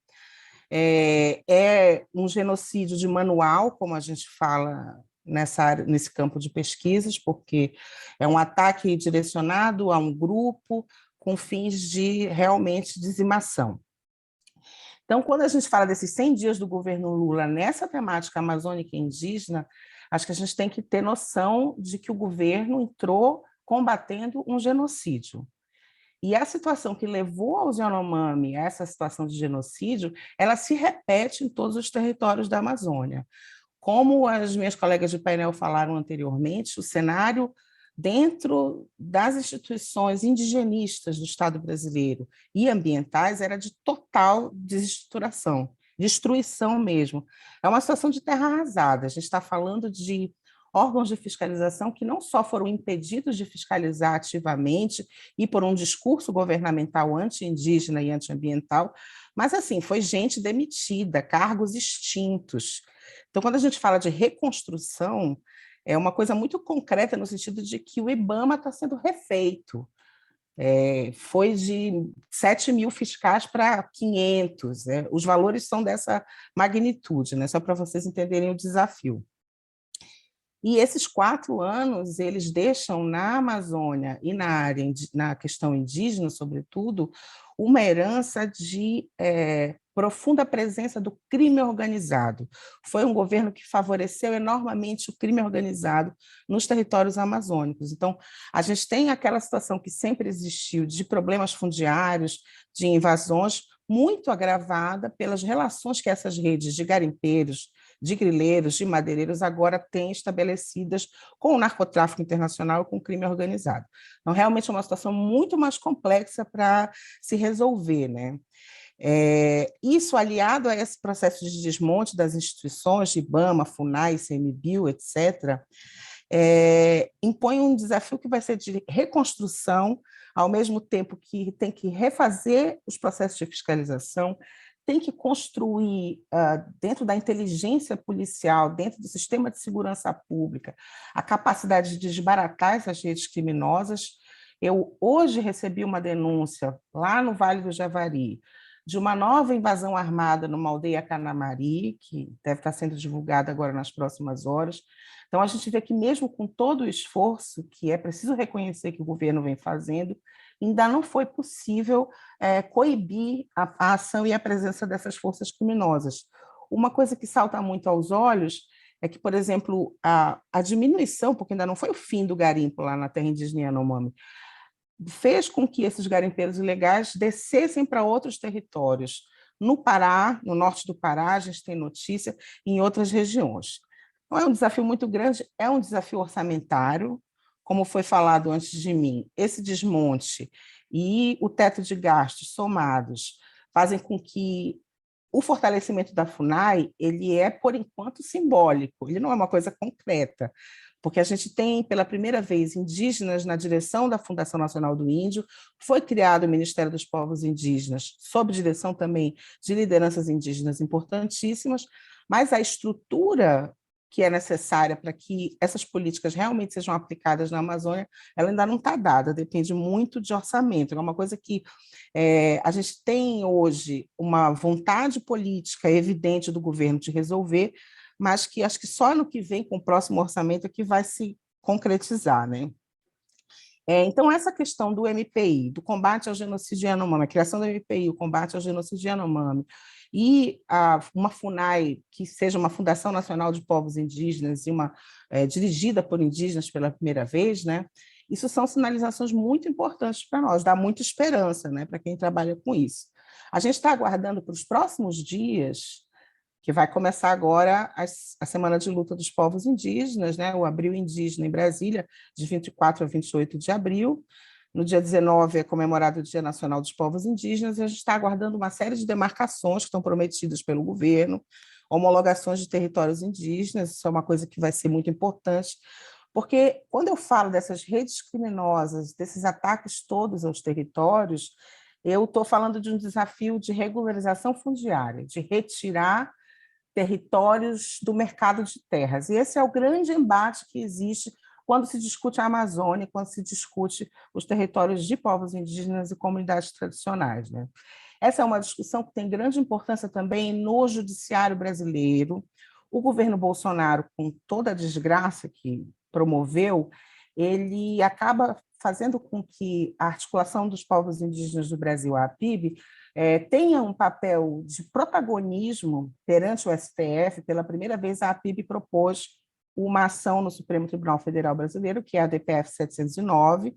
É um genocídio de manual, como a gente fala nesse campo de pesquisas, porque é um ataque direcionado a um grupo com fins de realmente dizimação. Então, quando a gente fala desses 100 dias do governo Lula nessa temática amazônica e indígena, acho que a gente tem que ter noção de que o governo entrou combatendo um genocídio. E a situação que levou aos Yanomami a essa situação de genocídio, ela se repete em todos os territórios da Amazônia. Como as minhas colegas de painel falaram anteriormente, o cenário dentro das instituições indigenistas do Estado brasileiro e ambientais era de total desestruturação, destruição mesmo. É uma situação de terra arrasada. A gente está falando de órgãos de fiscalização que não só foram impedidos de fiscalizar ativamente e por um discurso governamental anti-indígena e anti-ambiental, mas, assim, foi gente demitida, cargos extintos. Então, quando a gente fala de reconstrução, é uma coisa muito concreta no sentido de que o IBAMA está sendo refeito. Foi de 7 mil fiscais para 500. Os valores são dessa magnitude, né? Só para vocês entenderem o desafio. E esses 4 anos, eles deixam na Amazônia e na questão indígena, sobretudo, uma herança de profunda presença do crime organizado. Foi um governo que favoreceu enormemente o crime organizado nos territórios amazônicos. Então, a gente tem aquela situação que sempre existiu de problemas fundiários, de invasões, muito agravada pelas relações que essas redes de garimpeiros, de grileiros, de madeireiros agora têm estabelecidas com o narcotráfico internacional e com o crime organizado. Então, realmente é uma situação muito mais complexa para se resolver, né? Isso aliado a esse processo de desmonte das instituições, de IBAMA, FUNAI, ICMBio, etc., impõe um desafio que vai ser de reconstrução, ao mesmo tempo que tem que refazer os processos de fiscalização, tem que construir, dentro da inteligência policial, dentro do sistema de segurança pública, a capacidade de desbaratar essas redes criminosas. Eu hoje recebi uma denúncia lá no Vale do Javari de uma nova invasão armada numa aldeia Canamari, que deve estar sendo divulgada agora nas próximas horas. Então, a gente vê que mesmo com todo o esforço, que é preciso reconhecer que o governo vem fazendo, ainda não foi possível coibir a ação e a presença dessas forças criminosas. uma coisa que salta muito aos olhos é que, por exemplo, a diminuição, porque ainda não foi o fim do garimpo lá na terra indígena Yanomami, fez com que esses garimpeiros ilegais descessem para outros territórios. No Pará, no norte do Pará, a gente tem notícia, em outras regiões. Então, é um desafio muito grande, é um desafio orçamentário, como foi falado antes de mim. Esse desmonte e o teto de gastos somados fazem com que o fortalecimento da FUNAI ele é, por enquanto, simbólico, ele não é uma coisa concreta, porque a gente tem, pela primeira vez, indígenas na direção da Fundação Nacional do Índio, foi criado o Ministério dos Povos Indígenas, sob direção também de lideranças indígenas importantíssimas, mas a estrutura que é necessária para que essas políticas realmente sejam aplicadas na Amazônia, ela ainda não está dada, depende muito de orçamento. É uma coisa que a gente tem hoje uma vontade política evidente do governo de resolver, mas que acho que só no que vem, com o próximo orçamento, é que vai se concretizar, né? Então, essa questão do MPI, do combate ao genocídio Yanomami, a criação do MPI, o combate ao genocídio Yanomami, e uma FUNAI, que seja uma Fundação Nacional de Povos Indígenas, e dirigida por indígenas pela primeira vez, né? Isso são sinalizações muito importantes para nós, dá muita esperança, né, para quem trabalha com isso. A gente está aguardando para os próximos dias, que vai começar agora a Semana de Luta dos Povos Indígenas, né? O Abril Indígena em Brasília, de 24 a 28 de abril. No dia 19 é comemorado o Dia Nacional dos Povos Indígenas, e a gente está aguardando uma série de demarcações que estão prometidas pelo governo, homologações de territórios indígenas, isso é uma coisa que vai ser muito importante, porque quando eu falo dessas redes criminosas, desses ataques todos aos territórios, eu estou falando de um desafio de regularização fundiária, de retirar territórios do mercado de terras. E esse é o grande embate que existe quando se discute a Amazônia, quando se discute os territórios de povos indígenas e comunidades tradicionais, né? Essa é uma discussão que tem grande importância também no judiciário brasileiro. O governo Bolsonaro, com toda a desgraça que promoveu, ele acaba fazendo com que a articulação dos povos indígenas do Brasil, a APIB, tenha um papel de protagonismo perante o STF. Pela primeira vez, a APIB propôs uma ação no Supremo Tribunal Federal Brasileiro, que é a DPF 709,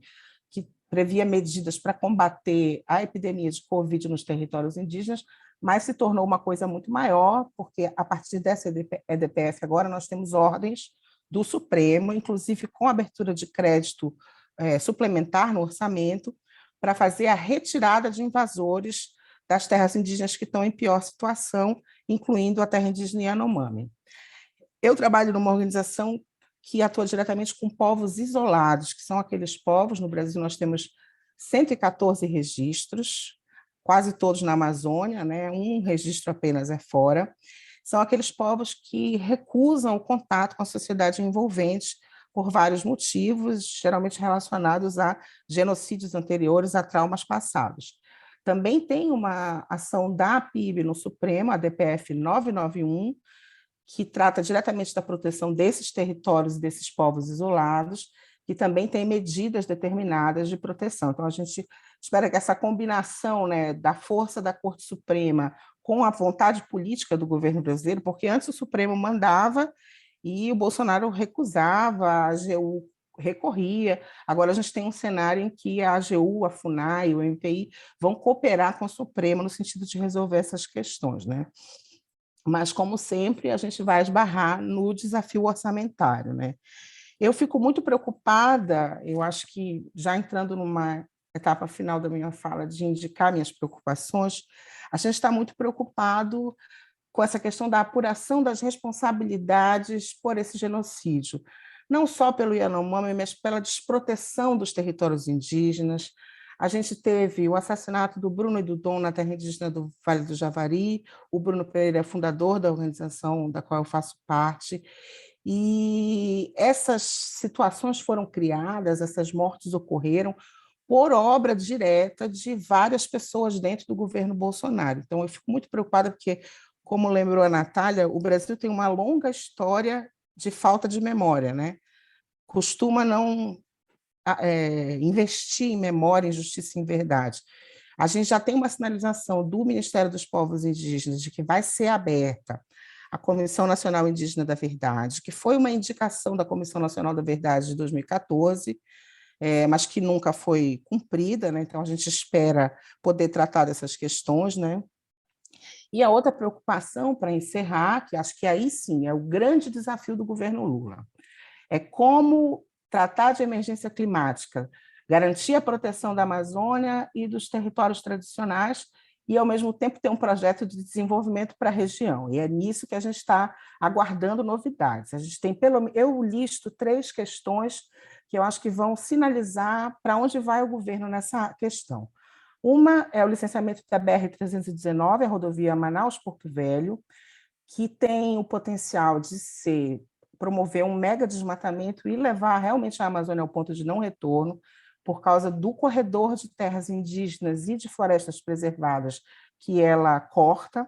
que previa medidas para combater a epidemia de Covid nos territórios indígenas, mas se tornou uma coisa muito maior, porque a partir dessa EDPF agora nós temos ordens do Supremo, inclusive com abertura de crédito suplementar no orçamento, para fazer a retirada de invasores das terras indígenas que estão em pior situação, incluindo a terra indígena Yanomami. Eu trabalho numa organização que atua diretamente com povos isolados, que são aqueles povos, no Brasil nós temos 114 registros, quase todos na Amazônia, né? Um registro apenas é fora. São aqueles povos que recusam o contato com a sociedade envolvente por vários motivos, geralmente relacionados a genocídios anteriores, a traumas passados. Também tem uma ação da APIB no Supremo, a DPF 991, que trata diretamente da proteção desses territórios e desses povos isolados, que também tem medidas determinadas de proteção. Então, a gente espera que essa combinação, né, da força da Corte Suprema com a vontade política do governo brasileiro, porque antes o Supremo mandava e o Bolsonaro recusava, a AGU recorria. Agora a gente tem um cenário em que a AGU, a FUNAI, o MPI vão cooperar com o Supremo no sentido de resolver essas questões, né? Mas, como sempre, a gente vai esbarrar no desafio orçamentário, né? Eu fico muito preocupada, eu acho que já entrando numa etapa final da minha fala de indicar minhas preocupações, a gente está muito preocupado com essa questão da apuração das responsabilidades por esse genocídio, não só pelo Yanomami, mas pela desproteção dos territórios indígenas. A gente teve o assassinato do Bruno e do Dom na terra indígena do Vale do Javari. O Bruno Pereira é fundador da organização da qual eu faço parte. E essas situações foram criadas, essas mortes ocorreram por obra direta de várias pessoas dentro do governo Bolsonaro. Então, eu fico muito preocupada porque, como lembrou a Natália, o Brasil tem uma longa história de falta de memória, né? Costuma não investir em memória, em justiça e em verdade. A gente já tem uma sinalização do Ministério dos Povos Indígenas de que vai ser aberta a Comissão Nacional Indígena da Verdade, que foi uma indicação da Comissão Nacional da Verdade de 2014, mas que nunca foi cumprida, né? Então a gente espera poder tratar dessas questões, né? E a outra preocupação, para encerrar, que acho que aí sim é o grande desafio do governo Lula, é como tratar de emergência climática, garantir a proteção da Amazônia e dos territórios tradicionais e, ao mesmo tempo, ter um projeto de desenvolvimento para a região. E é nisso que a gente está aguardando novidades. A gente tem, eu listo 3 questões que eu acho que vão sinalizar para onde vai o governo nessa questão. Uma é o licenciamento da BR-319, a rodovia Manaus-Porto Velho, que tem o potencial de promover um mega desmatamento e levar realmente a Amazônia ao ponto de não retorno, por causa do corredor de terras indígenas e de florestas preservadas que ela corta.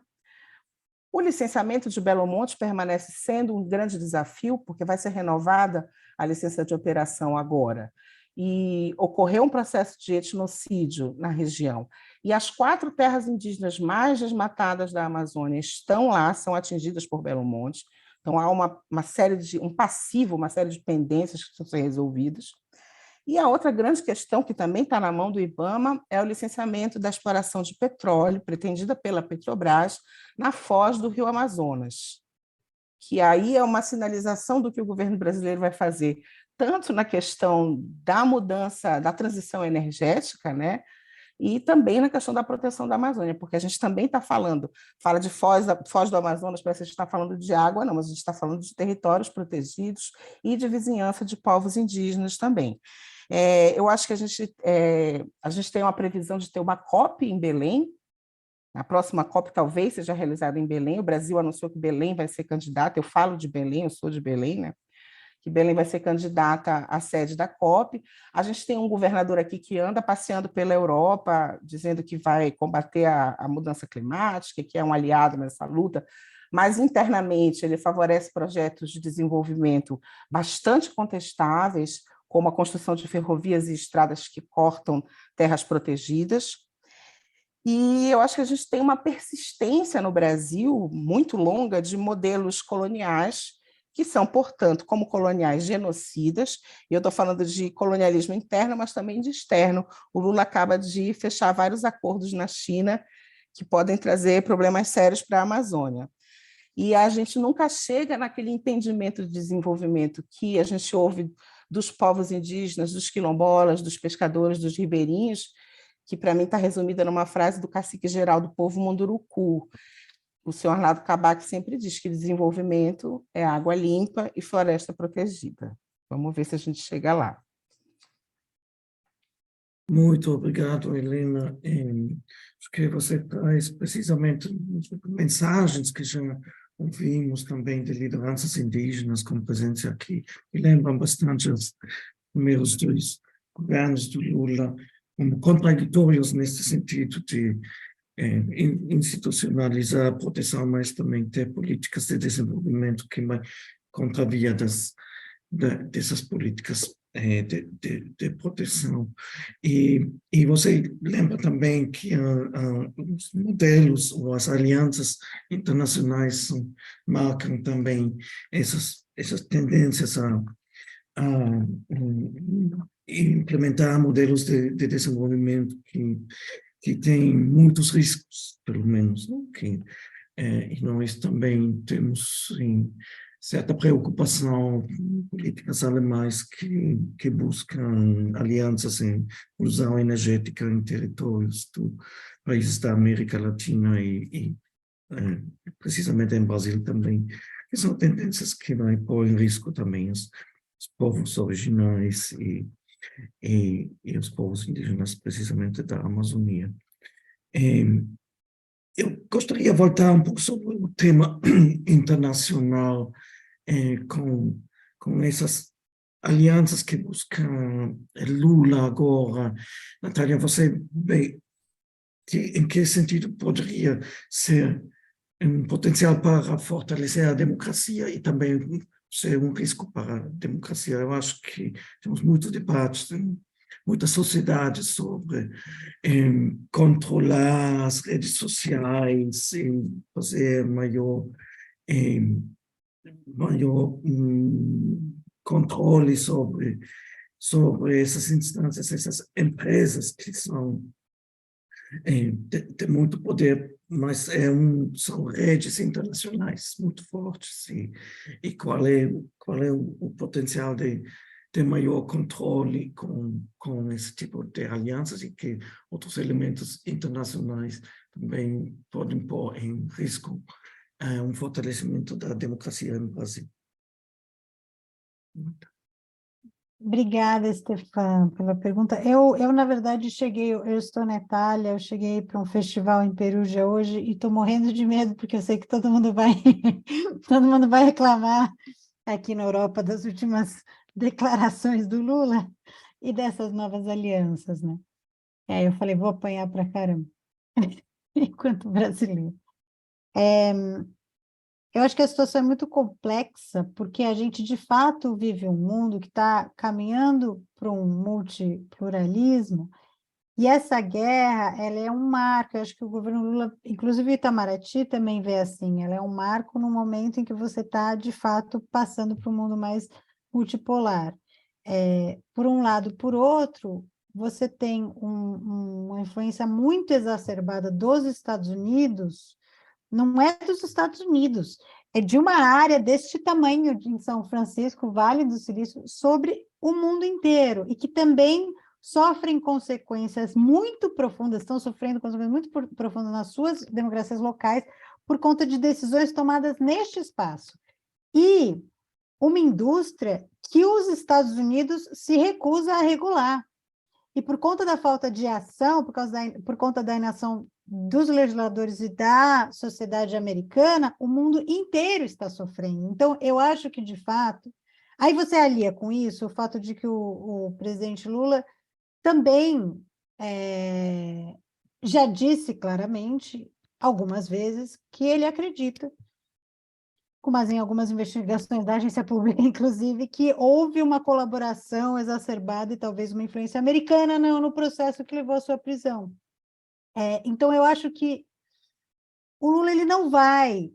O licenciamento de Belo Monte permanece sendo um grande desafio, porque vai ser renovada a licença de operação agora, e ocorreu um processo de etnocídio na região. E as 4 terras indígenas mais desmatadas da Amazônia estão lá, são atingidas por Belo Monte. Então, há uma série uma série de pendências que precisam ser resolvidas. E a outra grande questão, que também está na mão do IBAMA, é o licenciamento da exploração de petróleo, pretendida pela Petrobras, na foz do Rio Amazonas, que aí é uma sinalização do que o governo brasileiro vai fazer, tanto na questão da mudança, da transição energética, né? E também na questão da proteção da Amazônia, porque a gente também está fala de foz do Amazonas, parece que a gente está falando de água, não, mas a gente está falando de territórios protegidos e de vizinhança de povos indígenas também. Eu acho que a gente tem uma previsão de ter uma COP em Belém. A próxima COP talvez seja realizada em Belém. O Brasil anunciou que Belém vai ser candidata. Eu falo de Belém, eu sou de Belém, né? Que Belém vai ser candidata à sede da COP. A gente tem um governador aqui que anda passeando pela Europa, dizendo que vai combater a mudança climática, que é um aliado nessa luta, mas internamente ele favorece projetos de desenvolvimento bastante contestáveis, como a construção de ferrovias e estradas que cortam terras protegidas. E eu acho que a gente tem uma persistência no Brasil muito longa de modelos coloniais, que são, portanto, como coloniais genocidas, e eu estou falando de colonialismo interno, mas também de externo. O Lula acaba de fechar vários acordos na China que podem trazer problemas sérios para a Amazônia. E a gente nunca chega naquele entendimento de desenvolvimento que a gente ouve dos povos indígenas, dos quilombolas, dos pescadores, dos ribeirinhos, que para mim está resumida numa frase do cacique geral do povo Munduruku. O senhor Arnaldo Kabak sempre diz que desenvolvimento é água limpa e floresta protegida. Vamos ver se a gente chega lá. Muito obrigado, Helena. Acho que você traz precisamente mensagens que já ouvimos também de lideranças indígenas com presença aqui, que lembram bastante os primeiros 2 governos do Lula, como contraditórios nesse sentido de institucionalizar a proteção, mas também ter políticas de desenvolvimento que vai contravia dessas políticas de proteção. E você lembra também que os modelos ou as alianças internacionais marcam também essas tendências a implementar modelos de desenvolvimento que tem muitos riscos, pelo menos, né? E nós também temos certa preocupação com políticas alemãs que buscam alianças em inclusão energética em territórios dos países da América Latina e precisamente em Brasil também, que são tendências que vai pôr em risco também os povos originais e os povos indígenas, precisamente da Amazônia. Eu gostaria de voltar um pouco sobre o tema internacional, com essas alianças que buscam Lula agora. Natália, você vê em que sentido poderia ser um potencial para fortalecer a democracia e também ser um risco para a democracia? Eu acho que temos muitos debates muita sociedade sobre controlar as redes sociais, fazer maior controle sobre essas instâncias, essas empresas que tem muito poder, mas são redes internacionais muito fortes. E qual é o potencial de ter maior controle com esse tipo de alianças e que outros elementos internacionais também podem pôr em risco um fortalecimento da democracia no Brasil. Obrigada, Stefan, pela pergunta. Eu na verdade, eu estou na Itália, eu cheguei para um festival em Perugia hoje e estou morrendo de medo, porque eu sei que todo mundo vai reclamar aqui na Europa das últimas declarações do Lula e dessas novas alianças, né? E aí eu falei, vou apanhar para caramba, enquanto brasileiro. Eu acho que a situação é muito complexa, porque a gente, de fato, vive um mundo que está caminhando para um multipluralismo, e essa guerra, ela é um marco. Eu acho que o governo Lula, inclusive Itamaraty, também vê assim, ela é um marco no momento em que você está, de fato, passando para um mundo mais multipolar. Por um lado. Por outro, você tem uma influência muito exacerbada dos Estados Unidos. Não é dos Estados Unidos, é de uma área deste tamanho em São Francisco, Vale do Silício, sobre o mundo inteiro, e que também sofrem consequências muito profundas, estão sofrendo consequências muito profundas nas suas democracias locais, por conta de decisões tomadas neste espaço. E uma indústria que os Estados Unidos se recusa a regular. E por conta da falta de ação, por conta da inação dos legisladores e da sociedade americana, o mundo inteiro está sofrendo. Então, eu acho que, de fato... Aí você alia com isso o fato de que o presidente Lula também já disse claramente, algumas vezes, que ele acredita, mas em algumas investigações da agência pública, inclusive, que houve uma colaboração exacerbada e talvez uma influência americana no processo que levou à sua prisão. Então, eu acho que o Lula ele não vai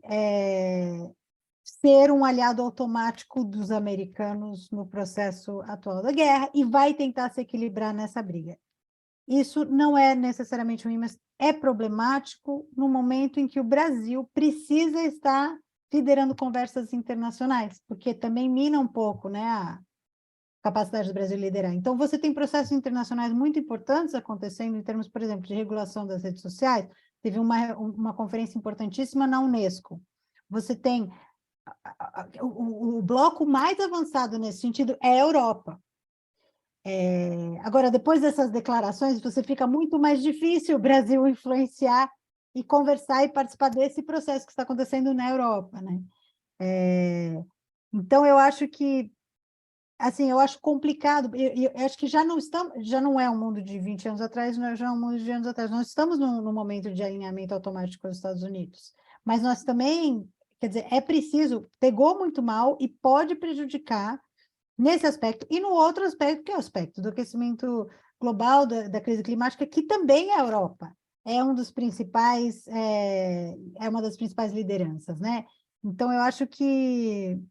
ser um aliado automático dos americanos no processo atual da guerra e vai tentar se equilibrar nessa briga. Isso não é necessariamente ruim, mas é problemático no momento em que o Brasil precisa estar liderando conversas internacionais, porque também mina um pouco, né, a capacidade do Brasil de liderar. Então, você tem processos internacionais muito importantes acontecendo em termos, por exemplo, de regulação das redes sociais. Teve uma conferência importantíssima na Unesco. Você tem o bloco mais avançado nesse sentido é a Europa. Agora, depois dessas declarações, você fica muito mais difícil o Brasil influenciar e conversar e participar desse processo que está acontecendo na Europa, né? Então, eu acho que, assim, eu acho complicado, eu acho que já não é um mundo de 20 anos atrás, já é um mundo de anos atrás. Nós estamos num momento de alinhamento automático com os Estados Unidos, mas nós também, quer dizer, é preciso, pegou muito mal e pode prejudicar nesse aspecto, e no outro aspecto, que é o aspecto do aquecimento global, da crise climática, que também a Europa é uma das principais lideranças, né? Então, eu acho que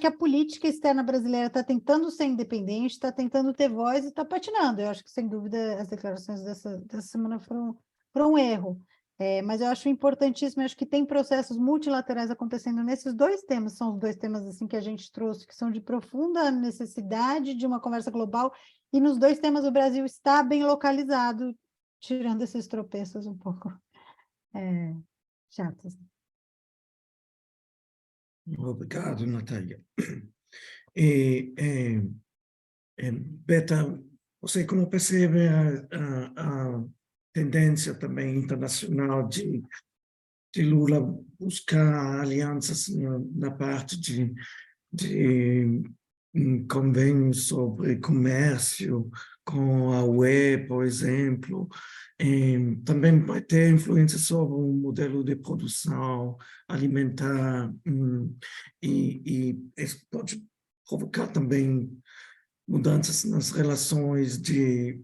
a política externa brasileira está tentando ser independente, está tentando ter voz e está patinando. Eu acho que, sem dúvida, as declarações dessa semana foram um erro. Mas eu acho importantíssimo, eu acho que tem processos multilaterais acontecendo nesses dois temas, são os dois temas assim, que a gente trouxe, que são de profunda necessidade de uma conversa global, e nos dois temas o Brasil está bem localizado, tirando esses tropeços um pouco chatos. Obrigado, Natália. Beta, você como percebe a tendência também internacional de Lula buscar alianças na parte de convênios sobre comércio com a UE, por exemplo, também vai ter influência sobre o modelo de produção alimentar, e isso pode provocar também mudanças nas relações de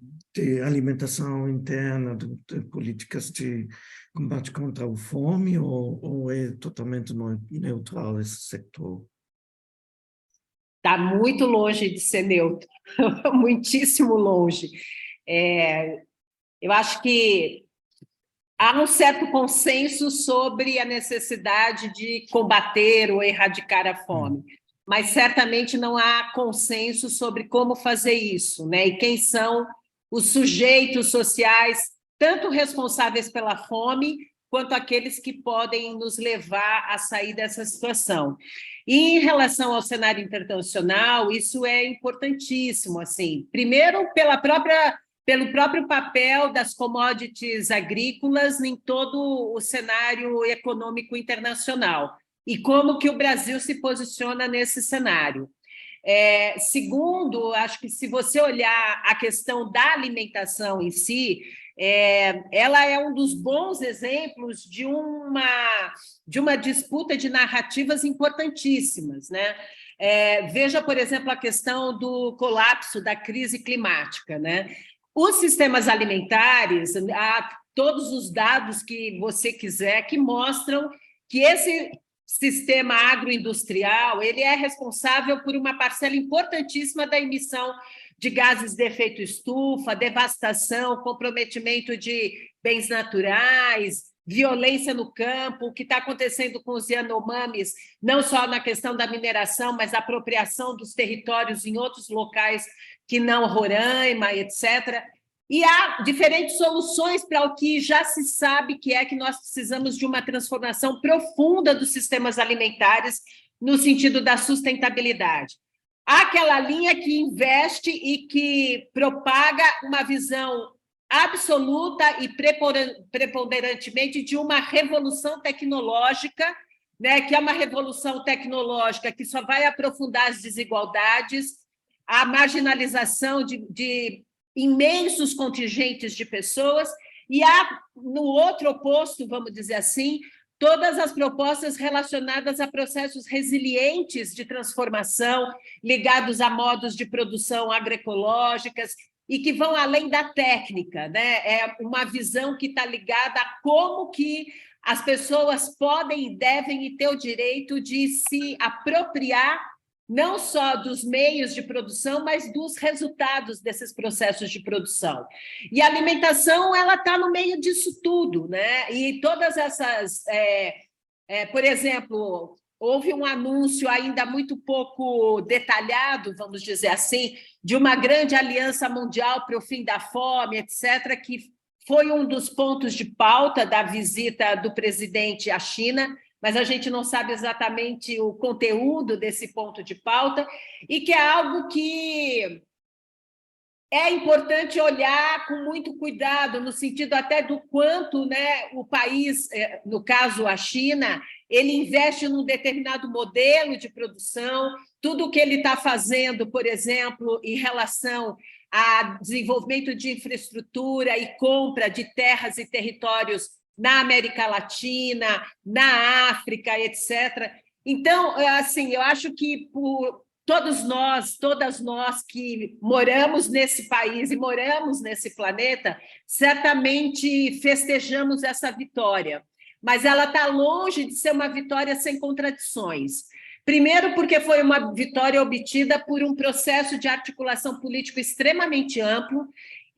alimentação interna, de políticas de combate contra a fome, ou é totalmente neutral esse setor? Está muito longe de ser neutro, muitíssimo longe. Eu acho que há um certo consenso sobre a necessidade de combater ou erradicar a fome, mas certamente não há consenso sobre como fazer isso, né? E quem são os sujeitos sociais, tanto responsáveis pela fome, quanto aqueles que podem nos levar a sair dessa situação. E em relação ao cenário internacional, isso é importantíssimo, assim, primeiro pelo próprio papel das commodities agrícolas em todo o cenário econômico internacional e como que o Brasil se posiciona nesse cenário. Segundo, acho que se você olhar a questão da alimentação em si, ela é um dos bons exemplos de uma disputa de narrativas importantíssimas, né? Veja, por exemplo, a questão do colapso da crise climática, né? Os sistemas alimentares, há todos os dados que você quiser que mostram que esse sistema agroindustrial ele é responsável por uma parcela importantíssima da emissão de gases de efeito estufa, devastação, comprometimento de bens naturais, violência no campo, o que está acontecendo com os Yanomamis, não só na questão da mineração, mas a apropriação dos territórios em outros locais que não Roraima, etc. E há diferentes soluções para o que já se sabe que nós precisamos de uma transformação profunda dos sistemas alimentares no sentido da sustentabilidade. Há aquela linha que investe e que propaga uma visão absoluta e preponderantemente de uma revolução tecnológica, né, que é uma revolução tecnológica que só vai aprofundar as desigualdades, a marginalização de imensos contingentes de pessoas, e há, no outro oposto, vamos dizer assim, todas as propostas relacionadas a processos resilientes de transformação, ligados a modos de produção agroecológicas, e que vão além da técnica, né? É uma visão que está ligada a como que as pessoas podem e devem ter o direito de se apropriar não só dos meios de produção, mas dos resultados desses processos de produção. E a alimentação ela está no meio disso tudo, né? E todas essas... por exemplo, houve um anúncio ainda muito pouco detalhado, vamos dizer assim, de uma grande aliança mundial para o fim da fome, etc., que foi um dos pontos de pauta da visita do presidente à China, mas a gente não sabe exatamente o conteúdo desse ponto de pauta, e que é algo que é importante olhar com muito cuidado, no sentido até do quanto, né, o país, no caso a China, ele investe num determinado modelo de produção, tudo o que ele está fazendo, por exemplo, em relação a desenvolvimento de infraestrutura e compra de terras e territórios na América Latina, na África, etc. Então, assim, eu acho que todas nós que moramos nesse país e moramos nesse planeta, certamente festejamos essa vitória, mas ela está longe de ser uma vitória sem contradições. Primeiro, porque foi uma vitória obtida por um processo de articulação político extremamente amplo,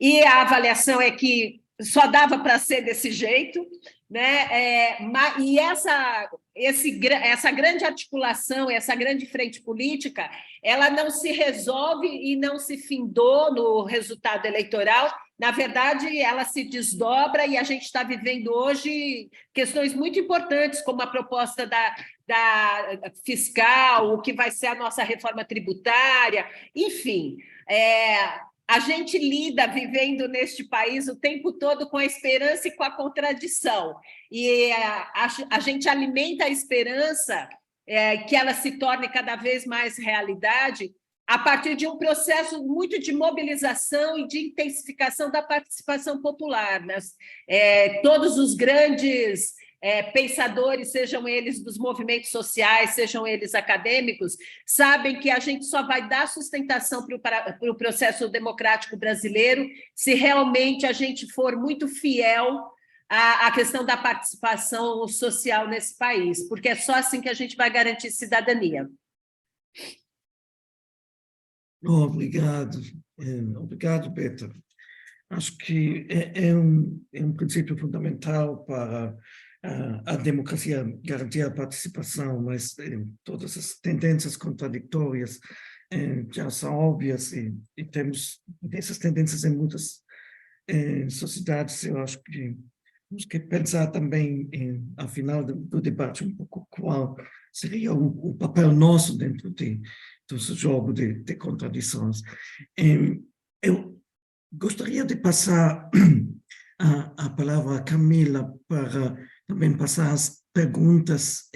e a avaliação é que só dava para ser desse jeito, né? E essa grande articulação, essa grande frente política, ela não se resolve e não se findou no resultado eleitoral. Na verdade, ela se desdobra e a gente está vivendo hoje questões muito importantes, como a proposta da fiscal, o que vai ser a nossa reforma tributária, enfim. A gente lida, vivendo neste país, o tempo todo com a esperança e com a contradição. E a gente alimenta a esperança que ela se torne cada vez mais realidade a partir de um processo muito de mobilização e de intensificação da participação popular, né? Todos os grandes pensadores, sejam eles dos movimentos sociais, sejam eles acadêmicos, sabem que a gente só vai dar sustentação para o processo democrático brasileiro se realmente a gente for muito fiel à questão da participação social nesse país, porque é só assim que a gente vai garantir cidadania. Obrigado. Obrigado, Beta. Acho que é um princípio fundamental para a democracia garantir a participação, mas todas as tendências contraditórias já são óbvias e temos essas tendências em muitas sociedades. Eu acho que temos que pensar também, ao final do debate, um pouco qual seria o papel nosso dentro do jogo de contradições. Eu gostaria de passar a palavra a Camila para também passar as perguntas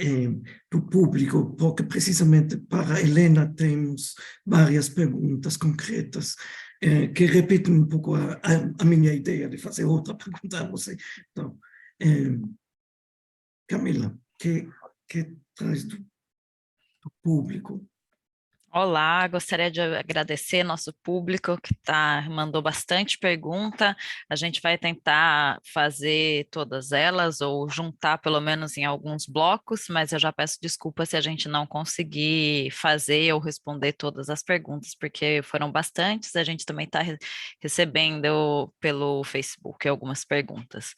do público, porque precisamente para a Helena temos várias perguntas concretas que repetem um pouco a minha ideia de fazer outra pergunta a você. Então, Camila, que traz do público? Olá, gostaria de agradecer nosso público que mandou bastante pergunta. A gente vai tentar fazer todas elas ou juntar pelo menos em alguns blocos, mas eu já peço desculpa se a gente não conseguir fazer ou responder todas as perguntas, porque foram bastantes. A gente também está recebendo pelo Facebook algumas perguntas.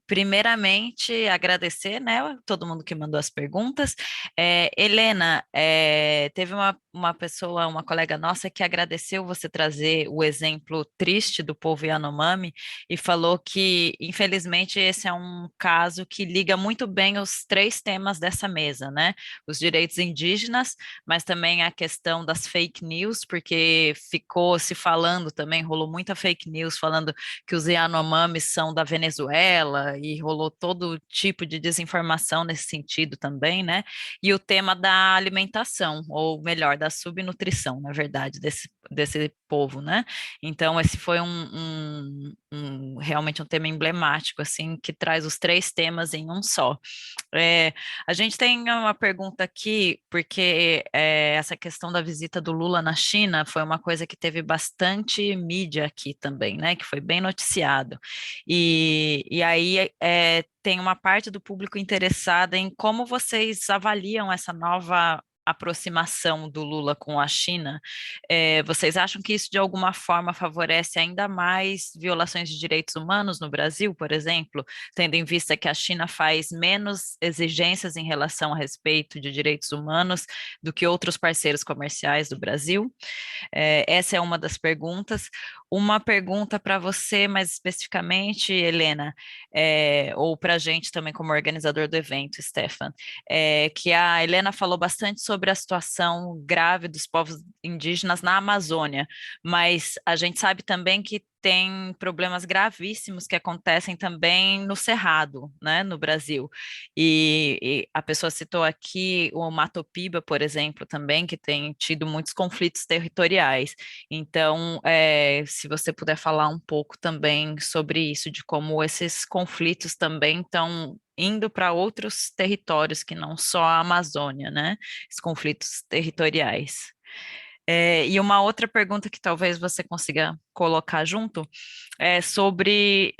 Primeiramente, agradecer, né, todo mundo que mandou as perguntas. Helena, teve uma pessoa, uma colega nossa, que agradeceu você trazer o exemplo triste do povo Yanomami e falou que, infelizmente, esse é um caso que liga muito bem os três temas dessa mesa, né? Os direitos indígenas, mas também a questão das fake news, porque ficou se falando também, rolou muita fake news falando que os Yanomamis são da Venezuela e rolou todo tipo de desinformação nesse sentido também, né? E o tema da alimentação, ou melhor, da subnutrição, na verdade, desse povo, né? Então, esse foi realmente um tema emblemático, assim, que traz os três temas em um só. A gente tem uma pergunta aqui, porque essa questão da visita do Lula na China foi uma coisa que teve bastante mídia aqui também, né? Que foi bem noticiado. E aí tem uma parte do público interessada em como vocês avaliam essa nova aproximação do Lula com a China. Vocês acham que isso de alguma forma favorece ainda mais violações de direitos humanos no Brasil, por exemplo, tendo em vista que a China faz menos exigências em relação a respeito de direitos humanos do que outros parceiros comerciais do Brasil? Essa é uma das perguntas. Uma pergunta para você, mais especificamente, Helena, ou para a gente também como organizador do evento, Stefan, que a Helena falou bastante sobre a situação grave dos povos indígenas na Amazônia, mas a gente sabe também que tem problemas gravíssimos que acontecem também no Cerrado, né, no Brasil. E a pessoa citou aqui o Mato Piba, por exemplo, também, que tem tido muitos conflitos territoriais. Então, se você puder falar um pouco também sobre isso, de como esses conflitos também estão indo para outros territórios que não só a Amazônia, né? Esses conflitos territoriais. E uma outra pergunta que talvez você consiga colocar junto é sobre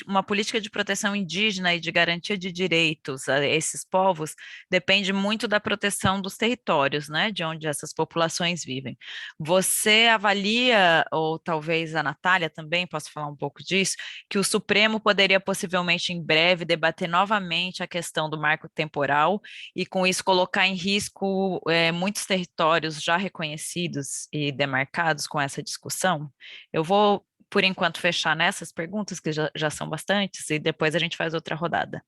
uma política de proteção indígena e de garantia de direitos a esses povos depende muito da proteção dos territórios, né, de onde essas populações vivem. Você avalia, ou talvez a Natália também possa falar um pouco disso, que o Supremo poderia possivelmente em breve debater novamente a questão do marco temporal e com isso colocar em risco muitos territórios já reconhecidos e demarcados com essa discussão? Eu vou, por enquanto, fechar nessas perguntas, que já são bastantes, e depois a gente faz outra rodada.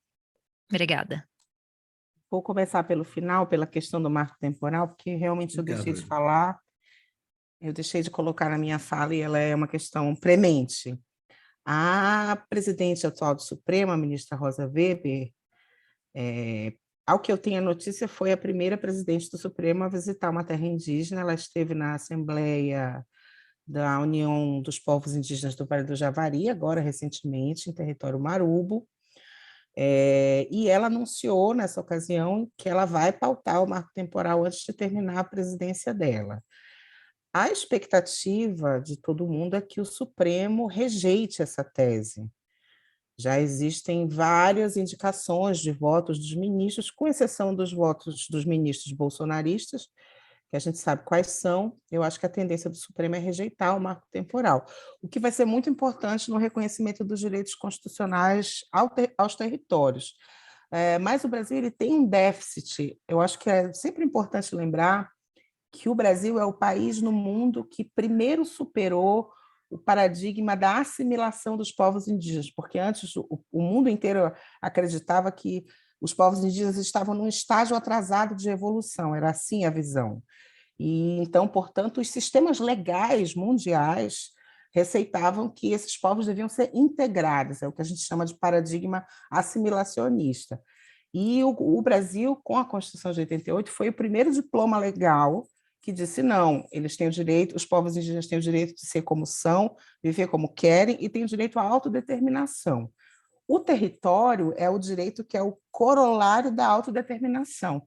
Obrigada. Vou começar pelo final, pela questão do marco temporal, porque realmente eu deixei de falar, eu deixei de colocar na minha fala, e ela é uma questão premente. A presidente atual do Supremo, a ministra Rosa Weber, ao que eu tenho a notícia, foi a primeira presidente do Supremo a visitar uma terra indígena. Ela esteve na Assembleia da União dos Povos Indígenas do Vale do Javari, agora recentemente, em território Marubo, E ela anunciou, nessa ocasião, que ela vai pautar o marco temporal antes de terminar a presidência dela. A expectativa de todo mundo é que o Supremo rejeite essa tese. Já existem várias indicações de votos dos ministros, com exceção dos votos dos ministros bolsonaristas, que a gente sabe quais são. Eu acho que a tendência do Supremo é rejeitar o marco temporal, o que vai ser muito importante no reconhecimento dos direitos constitucionais aos territórios. Mas o Brasil ele tem um déficit. Eu acho que é sempre importante lembrar que o Brasil é o país no mundo que primeiro superou o paradigma da assimilação dos povos indígenas, porque antes o mundo inteiro acreditava que os povos indígenas estavam num estágio atrasado de evolução, era assim a visão. E então, portanto, os sistemas legais mundiais receitavam que esses povos deviam ser integrados, é o que a gente chama de paradigma assimilacionista. E o Brasil, com a Constituição de 88, foi o primeiro diploma legal que disse não, eles têm o direito, os povos indígenas têm o direito de ser como são, viver como querem e têm o direito à autodeterminação. O território é o direito que é o corolário da autodeterminação.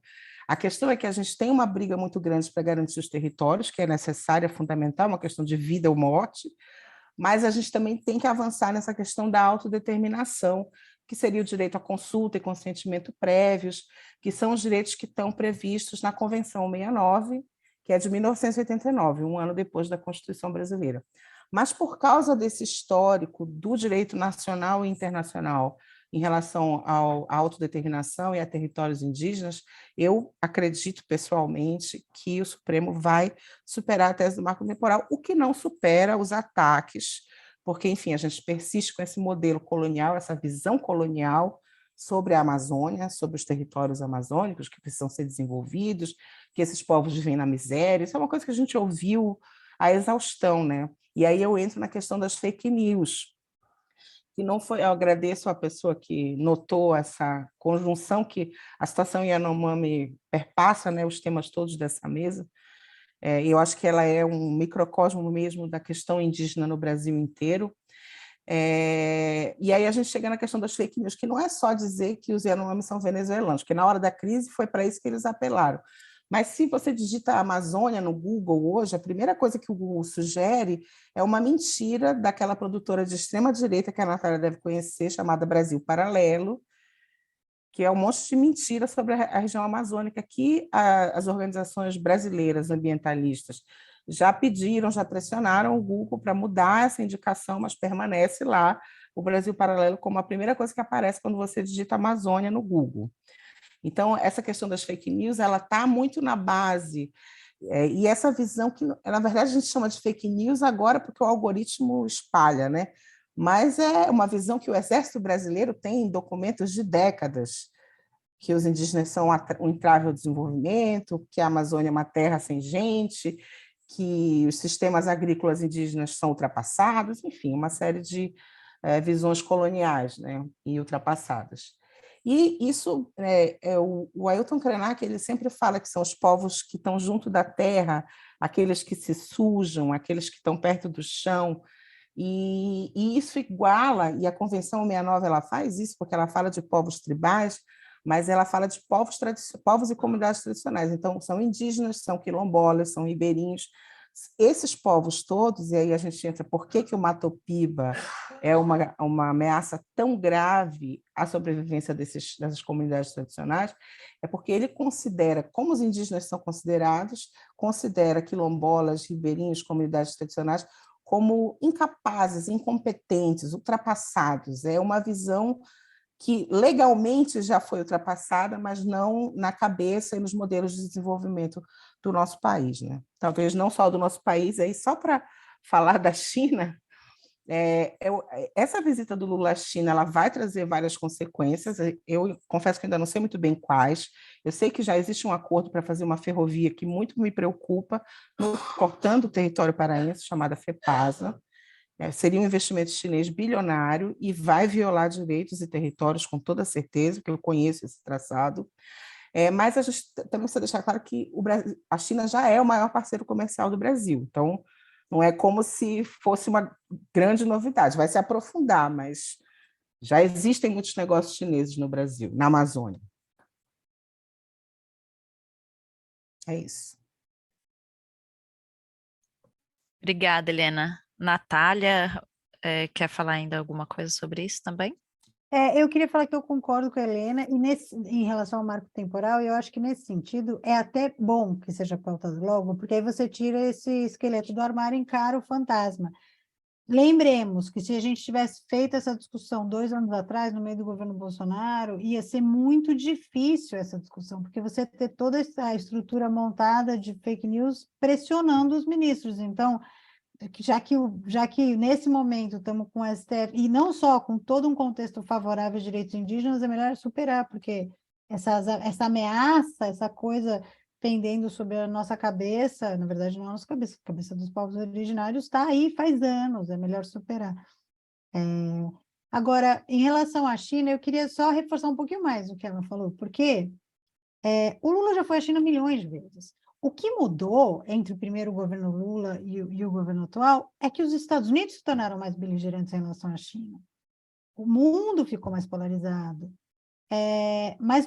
A questão é que a gente tem uma briga muito grande para garantir os territórios, que é necessária, fundamental, uma questão de vida ou morte, mas a gente também tem que avançar nessa questão da autodeterminação, que seria o direito à consulta e consentimento prévios, que são os direitos que estão previstos na Convenção 69, que é de 1989, um ano depois da Constituição brasileira. Mas, por causa desse histórico do direito nacional e internacional em relação à autodeterminação e a territórios indígenas, eu acredito pessoalmente que o Supremo vai superar a tese do marco temporal, o que não supera os ataques, porque, enfim, a gente persiste com esse modelo colonial, essa visão colonial sobre a Amazônia, sobre os territórios amazônicos que precisam ser desenvolvidos, que esses povos vivem na miséria. Isso é uma coisa que a gente ouviu à exaustão, né? E aí eu entro na questão das fake news, que não foi. Eu agradeço a pessoa que notou essa conjunção que a situação Yanomami perpassa, né, os temas todos dessa mesa. Eu acho que ela é um microcosmo mesmo da questão indígena no Brasil inteiro. E aí a gente chega na questão das fake news, que não é só dizer que os Yanomami são venezuelanos, porque na hora da crise foi para isso que eles apelaram. Mas se você digita Amazônia no Google hoje, a primeira coisa que o Google sugere é uma mentira daquela produtora de extrema-direita que a Natália deve conhecer, chamada Brasil Paralelo, que é um monte de mentira sobre a região amazônica, que as organizações brasileiras ambientalistas já pediram, já pressionaram o Google para mudar essa indicação, mas permanece lá o Brasil Paralelo como a primeira coisa que aparece quando você digita Amazônia no Google. Então, essa questão das fake news, ela está muito na base, e essa visão que, na verdade, a gente chama de fake news agora porque o algoritmo espalha, né? Mas é uma visão que o Exército Brasileiro tem em documentos de décadas, que os indígenas são um entrave ao desenvolvimento, que a Amazônia é uma terra sem gente, que os sistemas agrícolas indígenas são ultrapassados, enfim, uma série de visões coloniais, né, e ultrapassadas. E isso, o Ailton Krenak, ele sempre fala que são os povos que estão junto da terra, aqueles que se sujam, aqueles que estão perto do chão, e isso iguala, e a Convenção 69 ela faz isso, porque ela fala de povos tribais, mas ela fala de povos e comunidades tradicionais. Então, são indígenas, são quilombolas, são ribeirinhos. Esses povos todos, e aí a gente entra, por que o Mato-Piba é uma ameaça tão grave à sobrevivência dessas comunidades tradicionais, é porque ele considera, como os indígenas são considerados, considera quilombolas, ribeirinhos, comunidades tradicionais, como incapazes, incompetentes, ultrapassados. É uma visão que legalmente já foi ultrapassada, mas não na cabeça e nos modelos de desenvolvimento do nosso país, né? Talvez não só do nosso país, aí só para falar da China, essa visita do Lula à China ela vai trazer várias consequências. Eu confesso que ainda não sei muito bem quais. Eu sei que já existe um acordo para fazer uma ferrovia que muito me preocupa, cortando o território paraense, chamada FEPASA. Seria um investimento chinês bilionário e vai violar direitos e territórios com toda certeza, porque eu conheço esse traçado. Mas a gente também precisa deixar claro que a China já é o maior parceiro comercial do Brasil, então não é como se fosse uma grande novidade, vai se aprofundar, mas Já existem muitos negócios chineses no Brasil, na Amazônia. É isso. Obrigada, Helena. Natália, quer falar ainda alguma coisa sobre isso também? Eu queria falar que eu concordo com a Helena, e em relação ao marco temporal, eu acho que nesse sentido é até bom que seja pautado logo, porque aí você tira esse esqueleto do armário e encara o fantasma. Lembremos que se a gente tivesse feito essa discussão 2 anos atrás, no meio do governo Bolsonaro, ia ser muito difícil essa discussão, porque você ter toda essa estrutura montada de fake news pressionando os ministros. Então, já que nesse momento estamos com o STF, e não só com todo um contexto favorável aos direitos indígenas, é melhor superar, porque essa ameaça, essa coisa pendendo sobre a nossa cabeça, na verdade não é a nossa cabeça, a cabeça dos povos originários está aí faz anos, é melhor superar. Agora, em relação à China, eu queria só reforçar um pouquinho mais o que ela falou, porque o Lula já foi à China milhões de vezes. O que mudou entre o primeiro governo Lula e o governo atual é que os Estados Unidos se tornaram mais beligerantes em relação à China. O mundo ficou mais polarizado. Mas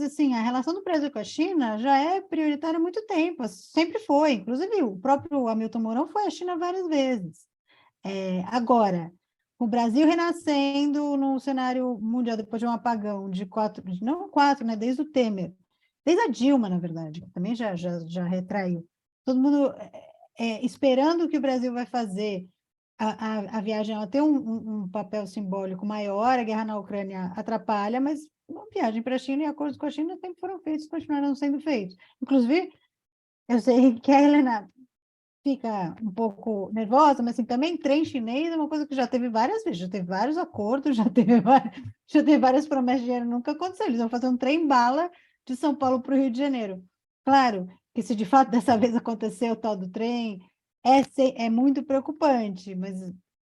assim, a relação do Brasil com a China já é prioritária há muito tempo, sempre foi. Inclusive, o próprio Hamilton Mourão foi à China várias vezes. Agora, o Brasil renascendo no cenário mundial depois de um apagão de não 4, né, desde o Temer, desde a Dilma, na verdade, que também já retraiu. Todo mundo esperando que o Brasil vai fazer a viagem, ela tem um papel simbólico maior, a guerra na Ucrânia atrapalha, mas uma viagem para a China e acordos com a China sempre foram feitos e continuarão sendo feitos. Inclusive, eu sei que a Helena fica um pouco nervosa, mas assim, também trem chinês é uma coisa que já teve várias vezes, já teve vários acordos, já teve várias promessas de dinheiro, nunca aconteceu. Eles vão fazer um trem-bala de São Paulo para o Rio de Janeiro. Claro que se de fato dessa vez aconteceu o tal do trem, é muito preocupante, mas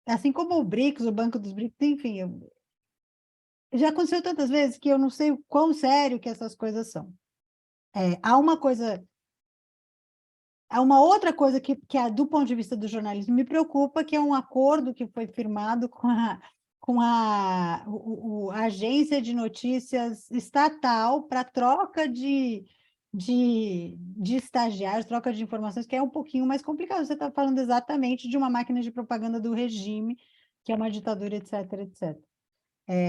assim como o BRICS, o Banco dos BRICS, enfim, já aconteceu tantas vezes que eu não sei o quão sério que essas coisas são. Há uma outra coisa que do ponto de vista do jornalismo, me preocupa, que é um acordo que foi firmado com a agência de notícias estatal para troca de estagiários, troca de informações, que é um pouquinho mais complicado. Você está falando exatamente de uma máquina de propaganda do regime, que é uma ditadura, etc., etc.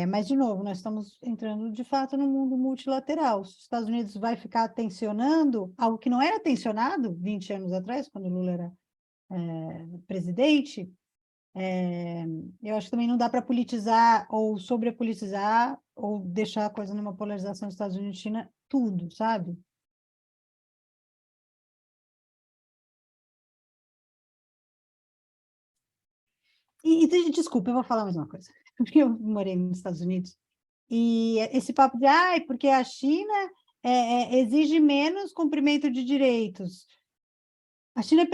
Mas, de novo, nós estamos entrando, de fato, no mundo multilateral. Os Estados Unidos vai ficar tensionando algo que não era tensionado 20 anos atrás, quando o Lula era presidente. Eu acho que também não dá para politizar ou sobrepolitizar ou deixar a coisa numa polarização dos Estados Unidos e China, tudo, sabe? Desculpa, eu vou falar mais uma coisa. Porque eu morei nos Estados Unidos e esse papo de porque a China exige menos cumprimento de direitos. A China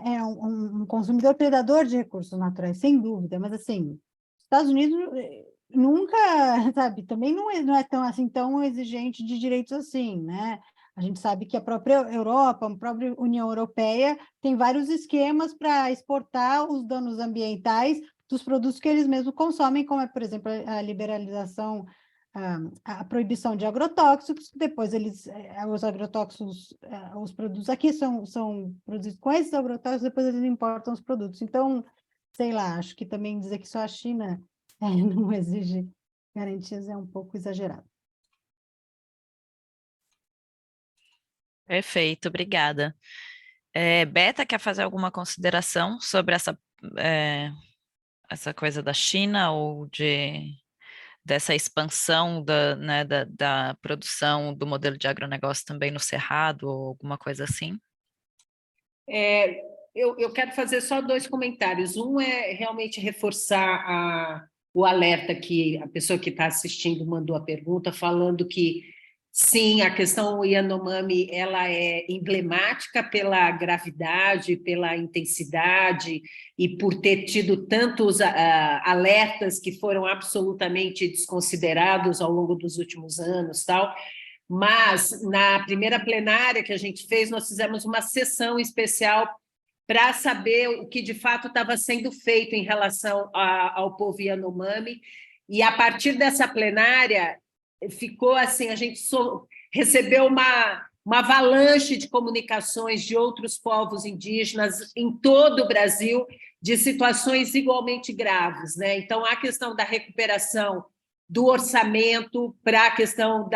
é um consumidor predador de recursos naturais, sem dúvida, mas assim, os Estados Unidos nunca, sabe, também não é tão assim tão exigente de direitos assim, né? A gente sabe que a própria Europa, a própria União Europeia tem vários esquemas para exportar os danos ambientais dos produtos que eles mesmos consomem, como é, por exemplo, a liberalização, a proibição de agrotóxicos, depois os agrotóxicos, os produtos aqui são produzidos com esses agrotóxicos, depois eles importam os produtos. Então, sei lá, acho que também dizer que só a China não exige garantias é um pouco exagerado. Perfeito, obrigada. Beta, quer fazer alguma consideração sobre essa coisa da China ou dessa expansão da produção do modelo de agronegócio também no Cerrado ou alguma coisa assim? Eu quero fazer só 2 comentários. Um é realmente reforçar o alerta que a pessoa que está assistindo mandou a pergunta, falando que, sim, a questão Yanomami ela é emblemática pela gravidade, pela intensidade e por ter tido tantos alertas que foram absolutamente desconsiderados ao longo dos últimos anos, tal. Mas, na primeira plenária que a gente fez, nós fizemos uma sessão especial para saber o que, de fato, estava sendo feito em relação ao povo Yanomami, E a partir dessa plenária, ficou assim, a gente recebeu uma avalanche de comunicações de outros povos indígenas em todo o Brasil, de situações igualmente graves, né? Então, a questão da recuperação do orçamento para a questão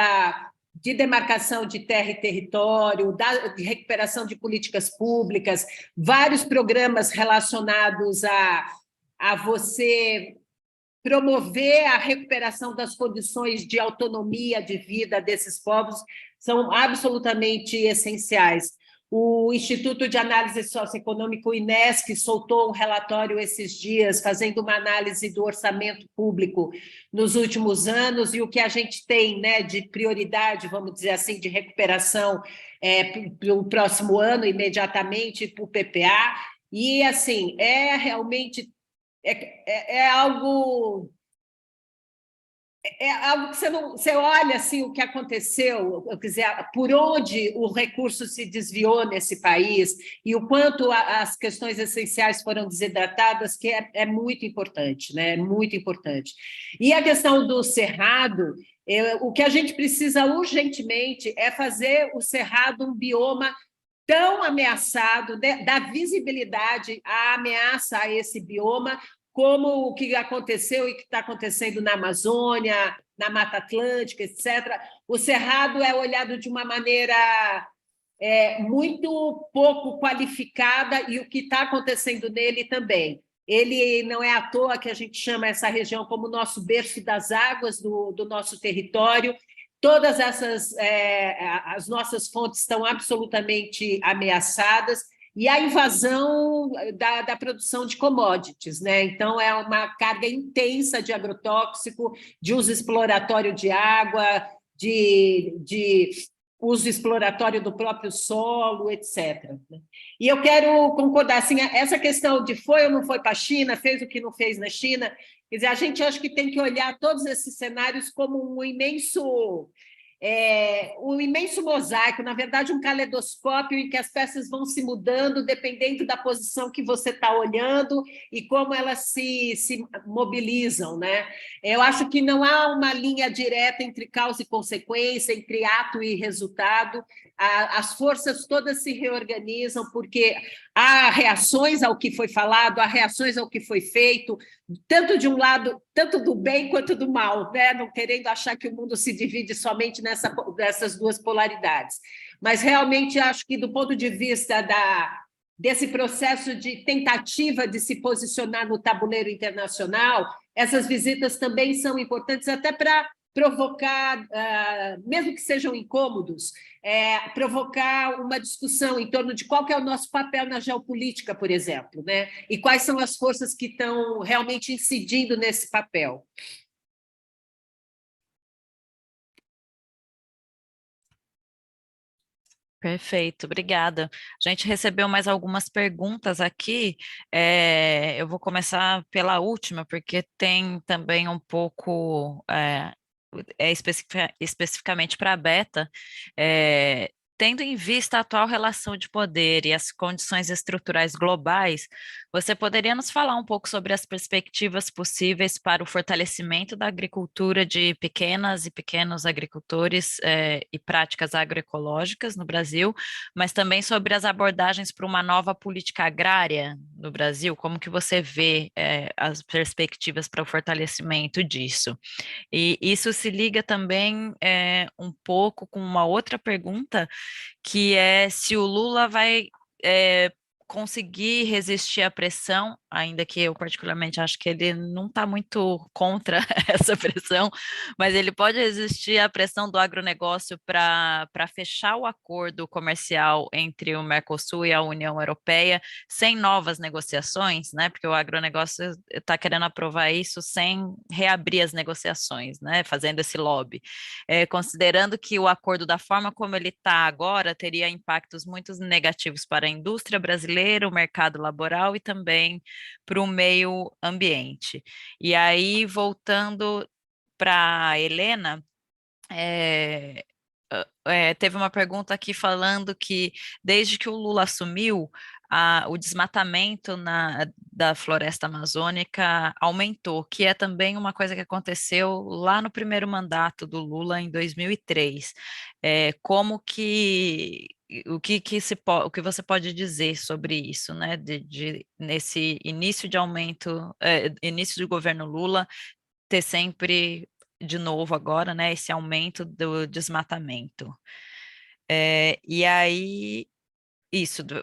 de demarcação de terra e território, de recuperação de políticas públicas, vários programas relacionados a você promover a recuperação das condições de autonomia de vida desses povos são absolutamente essenciais. O Instituto de Análise Socioeconômica, o INESC, soltou um relatório esses dias, fazendo uma análise do orçamento público nos últimos anos, e o que a gente tem, né, de prioridade, vamos dizer assim, de recuperação para o próximo ano, imediatamente, para o PPA. E, assim, realmente algo que você olha assim o que aconteceu, quer dizer, por onde o recurso se desviou nesse país e o quanto as questões essenciais foram desidratadas, que é muito importante, né? É muito importante. E a questão do Cerrado, o que a gente precisa urgentemente é fazer o Cerrado um bioma tão ameaçado, dar visibilidade à ameaça a esse bioma, como o que aconteceu e que está acontecendo na Amazônia, na Mata Atlântica, etc. O Cerrado é olhado de uma maneira muito pouco qualificada, e o que está acontecendo nele também. Ele não é à toa que a gente chama essa região como nosso berço das águas do nosso território. Todas as nossas fontes estão absolutamente ameaçadas, e a invasão da produção de commodities, né? Então, é uma carga intensa de agrotóxico, de uso exploratório de água, de uso exploratório do próprio solo, etc. E eu quero concordar, assim, essa questão de foi ou não foi para a China, fez o que não fez na China, quer dizer, a gente acha que tem que olhar todos esses cenários como um imenso mosaico, na verdade, um caleidoscópio em que as peças vão se mudando dependendo da posição que você está olhando e como elas se mobilizam, né? Eu acho que não há uma linha direta entre causa e consequência, entre ato e resultado. As forças todas se reorganizam porque há reações ao que foi falado, há reações ao que foi feito, tanto de um lado, tanto do bem quanto do mal, né? Não querendo achar que o mundo se divide somente nessas duas polaridades. Mas realmente acho que, do ponto de vista desse processo de tentativa de se posicionar no tabuleiro internacional, essas visitas também são importantes até para provocar, mesmo que sejam incômodos, provocar uma discussão em torno de qual que é o nosso papel na geopolítica, por exemplo, né? E quais são as forças que estão realmente incidindo nesse papel. Perfeito, obrigada. A gente recebeu mais algumas perguntas aqui. Eu vou começar pela última, porque tem também um pouco, especificamente para a Beta. Tendo em vista a atual relação de poder e as condições estruturais globais, você poderia nos falar um pouco sobre as perspectivas possíveis para o fortalecimento da agricultura de pequenas e pequenos agricultores e práticas agroecológicas no Brasil, mas também sobre as abordagens para uma nova política agrária no Brasil? Como que você vê as perspectivas para o fortalecimento disso? E isso se liga também um pouco com uma outra pergunta, que é se o Lula vai conseguir resistir à pressão, ainda que eu particularmente acho que ele não está muito contra essa pressão, mas ele pode resistir à pressão do agronegócio para fechar o acordo comercial entre o Mercosul e a União Europeia sem novas negociações, né? Porque o agronegócio está querendo aprovar isso sem reabrir as negociações, né? Fazendo esse lobby. Considerando que o acordo, da forma como ele está agora, teria impactos muito negativos para a indústria brasileira, o mercado laboral e também para o meio ambiente. E aí, voltando para a Helena, teve uma pergunta aqui falando que, desde que o Lula assumiu, o desmatamento da floresta amazônica aumentou, que é também uma coisa que aconteceu lá no primeiro mandato do Lula, em 2003. Como que... O que você pode dizer sobre isso, né? Nesse início de aumento, início do governo Lula, ter sempre, de novo agora, né, esse aumento do desmatamento. E aí,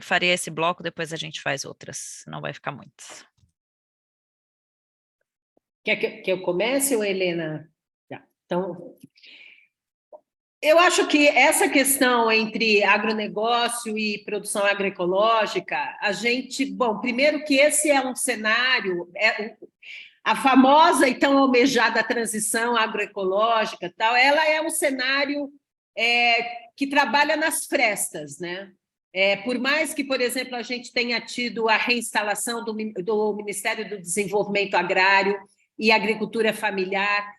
faria esse bloco, depois a gente faz outras, não vai ficar muitas. Quer que eu comece, ou Helena? Tá. Então, eu acho que essa questão entre agronegócio e produção agroecológica, bom, primeiro que esse é um cenário, a famosa e tão almejada transição agroecológica, tal, ela é um cenário que trabalha nas frestas, né? Por mais que, por exemplo, a gente tenha tido a reinstalação do Ministério do Desenvolvimento Agrário e Agricultura Familiar,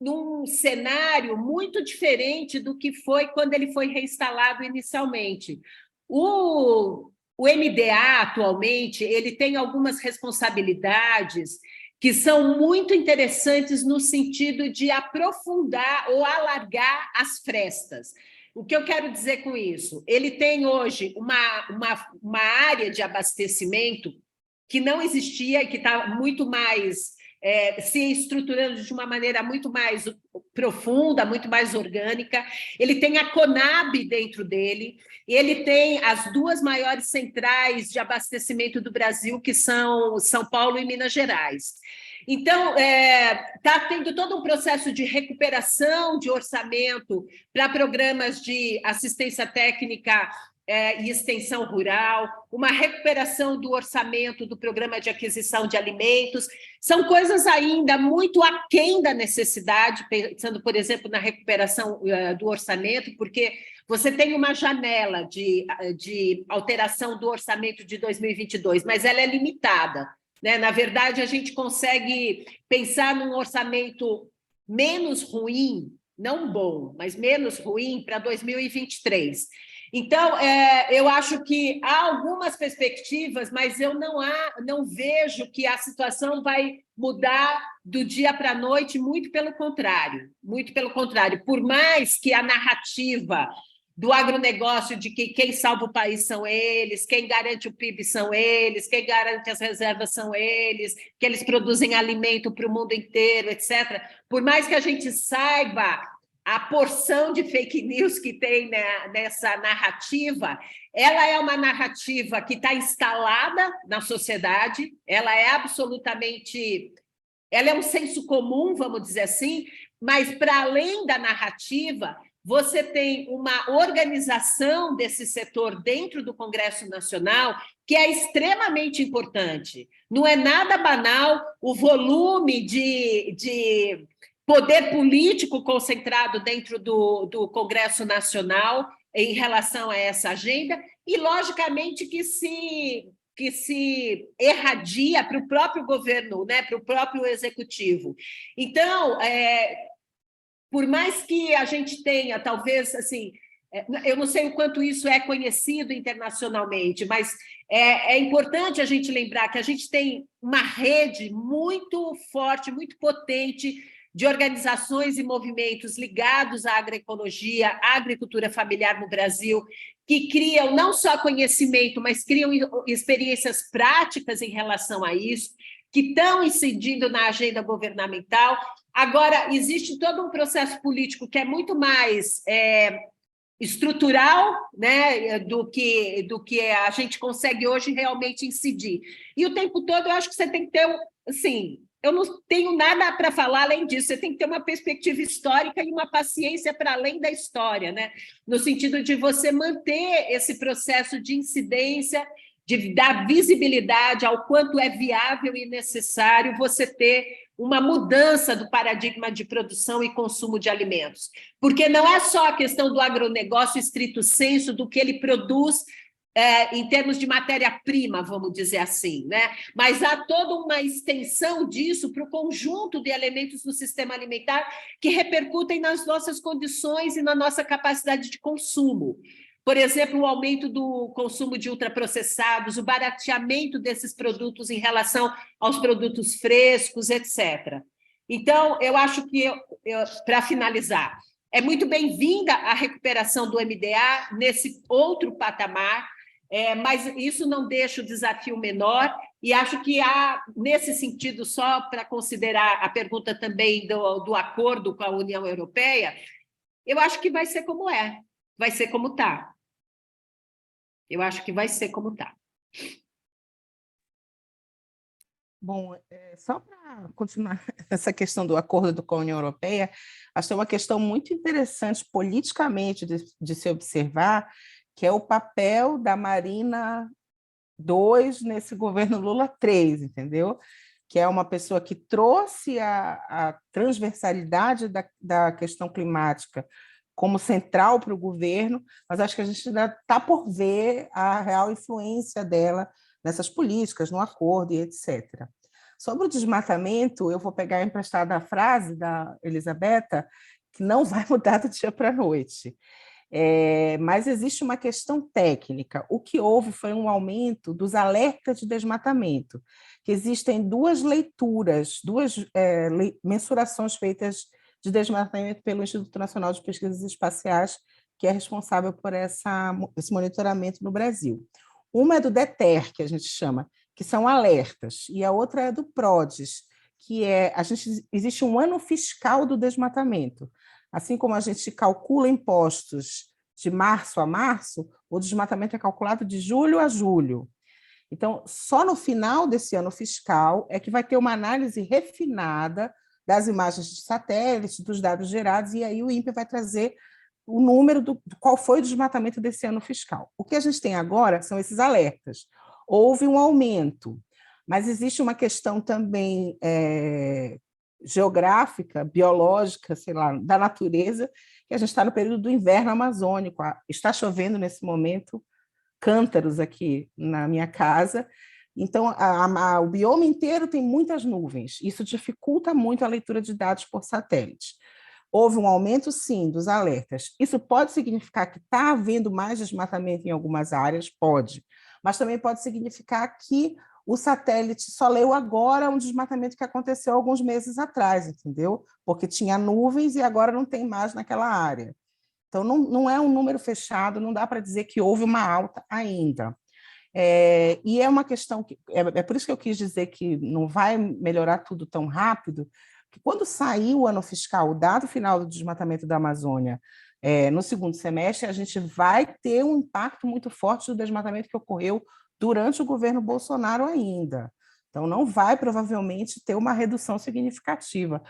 num cenário muito diferente do que foi quando ele foi reinstalado inicialmente. O MDA, atualmente, ele tem algumas responsabilidades que são muito interessantes no sentido de aprofundar ou alargar as frestas. O que eu quero dizer com isso? Ele tem hoje uma área de abastecimento que não existia e que está muito mais se estruturando de uma maneira muito mais profunda, muito mais orgânica. Ele tem a Conab dentro dele, e ele tem as duas maiores centrais de abastecimento do Brasil, que são São Paulo e Minas Gerais. Então, está tendo todo um processo de recuperação de orçamento para programas de assistência técnica e extensão rural, uma recuperação do orçamento do programa de aquisição de alimentos. São coisas ainda muito aquém da necessidade, pensando, por exemplo, na recuperação do orçamento, porque você tem uma janela de alteração do orçamento de 2022, mas ela é limitada, né? Na verdade, a gente consegue pensar num orçamento menos ruim, não bom, mas menos ruim para 2023. Então, eu acho que há algumas perspectivas, mas eu não vejo que a situação vai mudar do dia para a noite, muito pelo contrário. Muito pelo contrário. Por mais que a narrativa do agronegócio de que quem salva o país são eles, quem garante o PIB são eles, quem garante as reservas são eles, que eles produzem alimento para o mundo inteiro, etc. Por mais que a gente saiba a porção de fake news que tem nessa narrativa, ela é uma narrativa que está instalada na sociedade, ela é absolutamente... Ela é um senso comum, vamos dizer assim, mas, para além da narrativa, você tem uma organização desse setor dentro do Congresso Nacional que é extremamente importante. Não é nada banal o volume de poder político concentrado dentro do Congresso Nacional em relação a essa agenda, e, logicamente, que se irradia para o próprio governo, né, para o próprio executivo. Então, por mais que a gente tenha, talvez, assim, eu não sei o quanto isso é conhecido internacionalmente, mas é importante a gente lembrar que a gente tem uma rede muito forte, muito potente de organizações e movimentos ligados à agroecologia, à agricultura familiar no Brasil, que criam não só conhecimento, mas criam experiências práticas em relação a isso, que estão incidindo na agenda governamental. Agora, existe todo um processo político que é muito mais estrutural, né, do que a gente consegue hoje realmente incidir. E o tempo todo eu acho que você tem que ter, assim, eu não tenho nada para falar além disso, você tem que ter uma perspectiva histórica e uma paciência para além da história, né? No sentido de você manter esse processo de incidência, de dar visibilidade ao quanto é viável e necessário você ter uma mudança do paradigma de produção e consumo de alimentos. Porque não é só a questão do agronegócio estrito sensu, do que ele produz em termos de matéria-prima, vamos dizer assim, né? Mas há toda uma extensão disso para o conjunto de elementos do sistema alimentar que repercutem nas nossas condições e na nossa capacidade de consumo. Por exemplo, o aumento do consumo de ultraprocessados, o barateamento desses produtos em relação aos produtos frescos, etc. Então, eu acho que, para finalizar, é muito bem-vinda a recuperação do MDA nesse outro patamar, mas isso não deixa o desafio menor, e acho que há, nesse sentido, só para considerar a pergunta também do acordo com a União Europeia, eu acho que vai ser como é, vai ser como está. Eu acho que vai ser como está. Bom, só para continuar essa questão do acordo com a União Europeia, acho que é uma questão muito interessante politicamente de se observar, que é o papel da Marina II nesse governo Lula III, entendeu? Que é uma pessoa que trouxe a transversalidade da questão climática como central para o governo, mas acho que a gente ainda está por ver a real influência dela nessas políticas, no acordo e etc. Sobre o desmatamento, eu vou pegar emprestada a frase da Elisabetta, que não vai mudar do dia para a noite. Mas existe uma questão técnica. O que houve foi um aumento dos alertas de desmatamento, que existem duas leituras, duas mensurações feitas de desmatamento pelo Instituto Nacional de Pesquisas Espaciais, que é responsável por esse monitoramento no Brasil. Uma é do DETER, que a gente chama, que são alertas, e a outra é do PRODES, que existe um ano fiscal do desmatamento. Assim como a gente calcula impostos de março a março, o desmatamento é calculado de julho a julho. Então, só no final desse ano fiscal é que vai ter uma análise refinada das imagens de satélite, dos dados gerados, e aí o INPE vai trazer o número do qual foi o desmatamento desse ano fiscal. O que a gente tem agora são esses alertas. Houve um aumento, mas existe uma questão também geográfica, biológica, sei lá, da natureza, que a gente está no período do inverno amazônico. Está chovendo nesse momento cântaros aqui na minha casa, então o bioma inteiro tem muitas nuvens, isso dificulta muito a leitura de dados por satélite. Houve um aumento, sim, dos alertas. Isso pode significar que está havendo mais desmatamento em algumas áreas? Pode, mas também pode significar que o satélite só leu agora um desmatamento que aconteceu alguns meses atrás, entendeu? Porque tinha nuvens e agora não tem mais naquela área. Então, não é um número fechado, não dá para dizer que houve uma alta ainda. E é uma questão que... É por isso que eu quis dizer que não vai melhorar tudo tão rápido, que quando sair o ano fiscal, o dado final do desmatamento da Amazônia, no segundo semestre, a gente vai ter um impacto muito forte do desmatamento que ocorreu durante o governo Bolsonaro ainda. Então, não vai, provavelmente, ter uma redução significativa.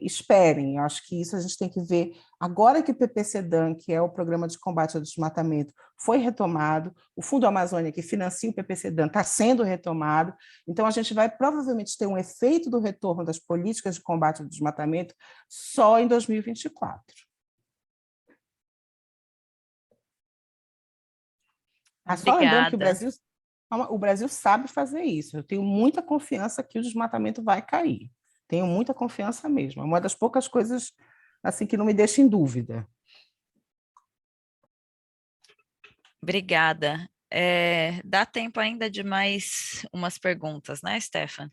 Esperem, acho que isso a gente tem que ver. Agora que o PPCDAN, que é o Programa de Combate ao Desmatamento, foi retomado, o Fundo Amazônia, que financia o PPCDAN, está sendo retomado, então a gente vai provavelmente ter um efeito do retorno das políticas de combate ao desmatamento só em 2024. Só lembrando que o Brasil sabe fazer isso. Eu tenho muita confiança que o desmatamento vai cair. Tenho muita confiança mesmo. É uma das poucas coisas assim que não me deixa em dúvida. Obrigada. Dá tempo ainda de mais umas perguntas, né, Stefan?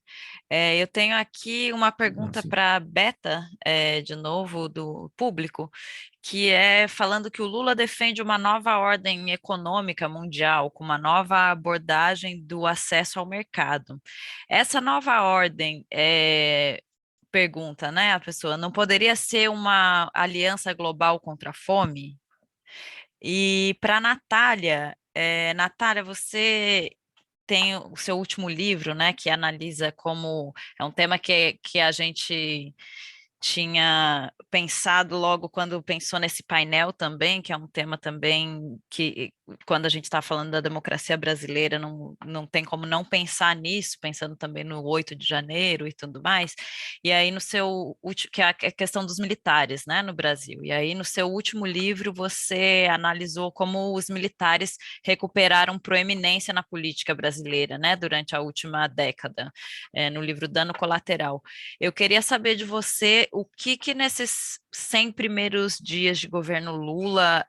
Eu tenho aqui uma pergunta para a Beta, de novo, do público, que é falando que o Lula defende uma nova ordem econômica mundial, com uma nova abordagem do acesso ao mercado. Essa nova ordem, pergunta, né, a pessoa, não poderia ser uma aliança global contra a fome? E para a Natália, Natália, você tem o seu último livro, né, que analisa como é um tema que a gente tinha pensado logo quando pensou nesse painel também, que é um tema também que, quando a gente está falando da democracia brasileira, não tem como não pensar nisso, pensando também no 8 de janeiro e tudo mais, e aí no seu, que é a questão dos militares, né, no Brasil, e aí no seu último livro você analisou como os militares recuperaram proeminência na política brasileira, né, durante a última década, no livro Dano Colateral. Eu queria saber de você o que nesses 100 primeiros dias de governo Lula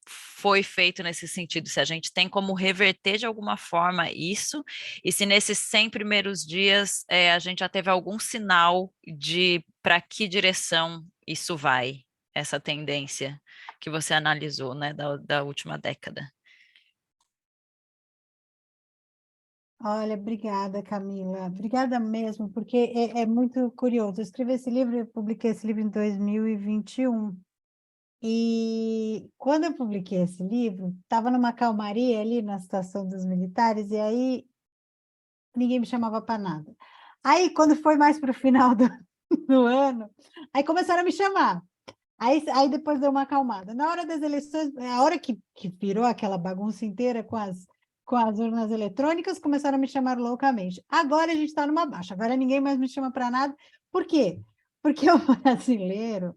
foi feito nesse sentido, se a gente tem como reverter de alguma forma isso, e se nesses 100 primeiros dias a gente já teve algum sinal de para que direção isso vai, essa tendência que você analisou, né, da última década. Olha, obrigada, Camila. Obrigada mesmo, porque é muito curioso. Eu escrevi esse livro, eu publiquei esse livro em 2021. E quando eu publiquei esse livro, estava numa calmaria ali na Estação dos Militares, e aí ninguém me chamava para nada. Aí, quando foi mais para o final do ano, aí começaram a me chamar. Aí depois deu uma acalmada. Na hora das eleições, a hora que virou aquela bagunça inteira com as urnas eletrônicas, começaram a me chamar loucamente. Agora a gente está numa baixa, agora ninguém mais me chama para nada. Por quê? Porque o brasileiro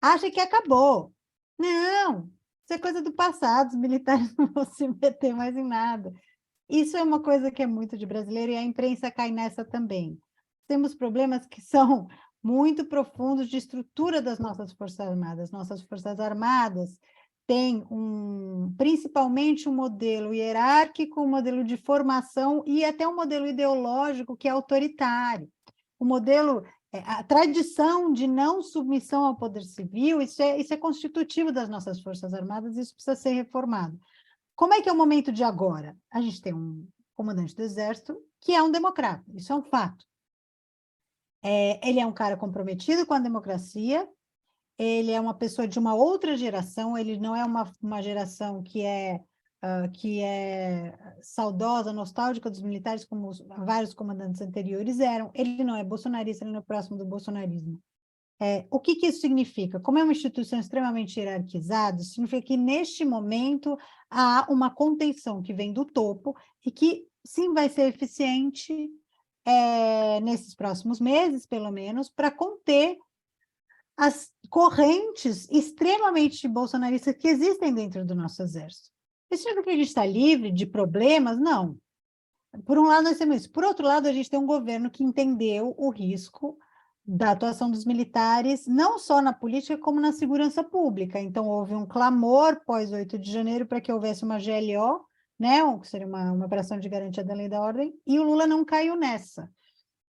acha que acabou. Não, isso é coisa do passado, os militares não vão se meter mais em nada. Isso é uma coisa que é muito de brasileiro e a imprensa cai nessa também. Temos problemas que são muito profundos de estrutura das nossas Forças Armadas. Nossas Forças Armadas têm principalmente um modelo hierárquico, um modelo de formação e até um modelo ideológico que é autoritário. O modelo, a tradição de não submissão ao poder civil, isso é constitutivo das nossas Forças Armadas, isso precisa ser reformado. Como é que é o momento de agora? A gente tem um comandante do Exército que é um democrata, isso é um fato. Ele é um cara comprometido com a democracia, ele é uma pessoa de uma outra geração, ele não é uma geração que é saudosa, nostálgica dos militares, como vários comandantes anteriores eram. Ele não é bolsonarista, ele não é próximo do bolsonarismo. O que isso significa? Como é uma instituição extremamente hierarquizada, significa que, neste momento, há uma contenção que vem do topo e que, sim, vai ser eficiente nesses próximos meses, pelo menos, para conter as correntes extremamente bolsonaristas que existem dentro do nosso exército. Isso significa que a gente está livre de problemas? Não. Por um lado, nós temos isso. Por outro lado, a gente tem um governo que entendeu o risco da atuação dos militares, não só na política, como na segurança pública. Então, houve um clamor pós-8 de janeiro para que houvesse uma GLO, né, que seria uma operação de garantia da lei e da ordem, e o Lula não caiu nessa.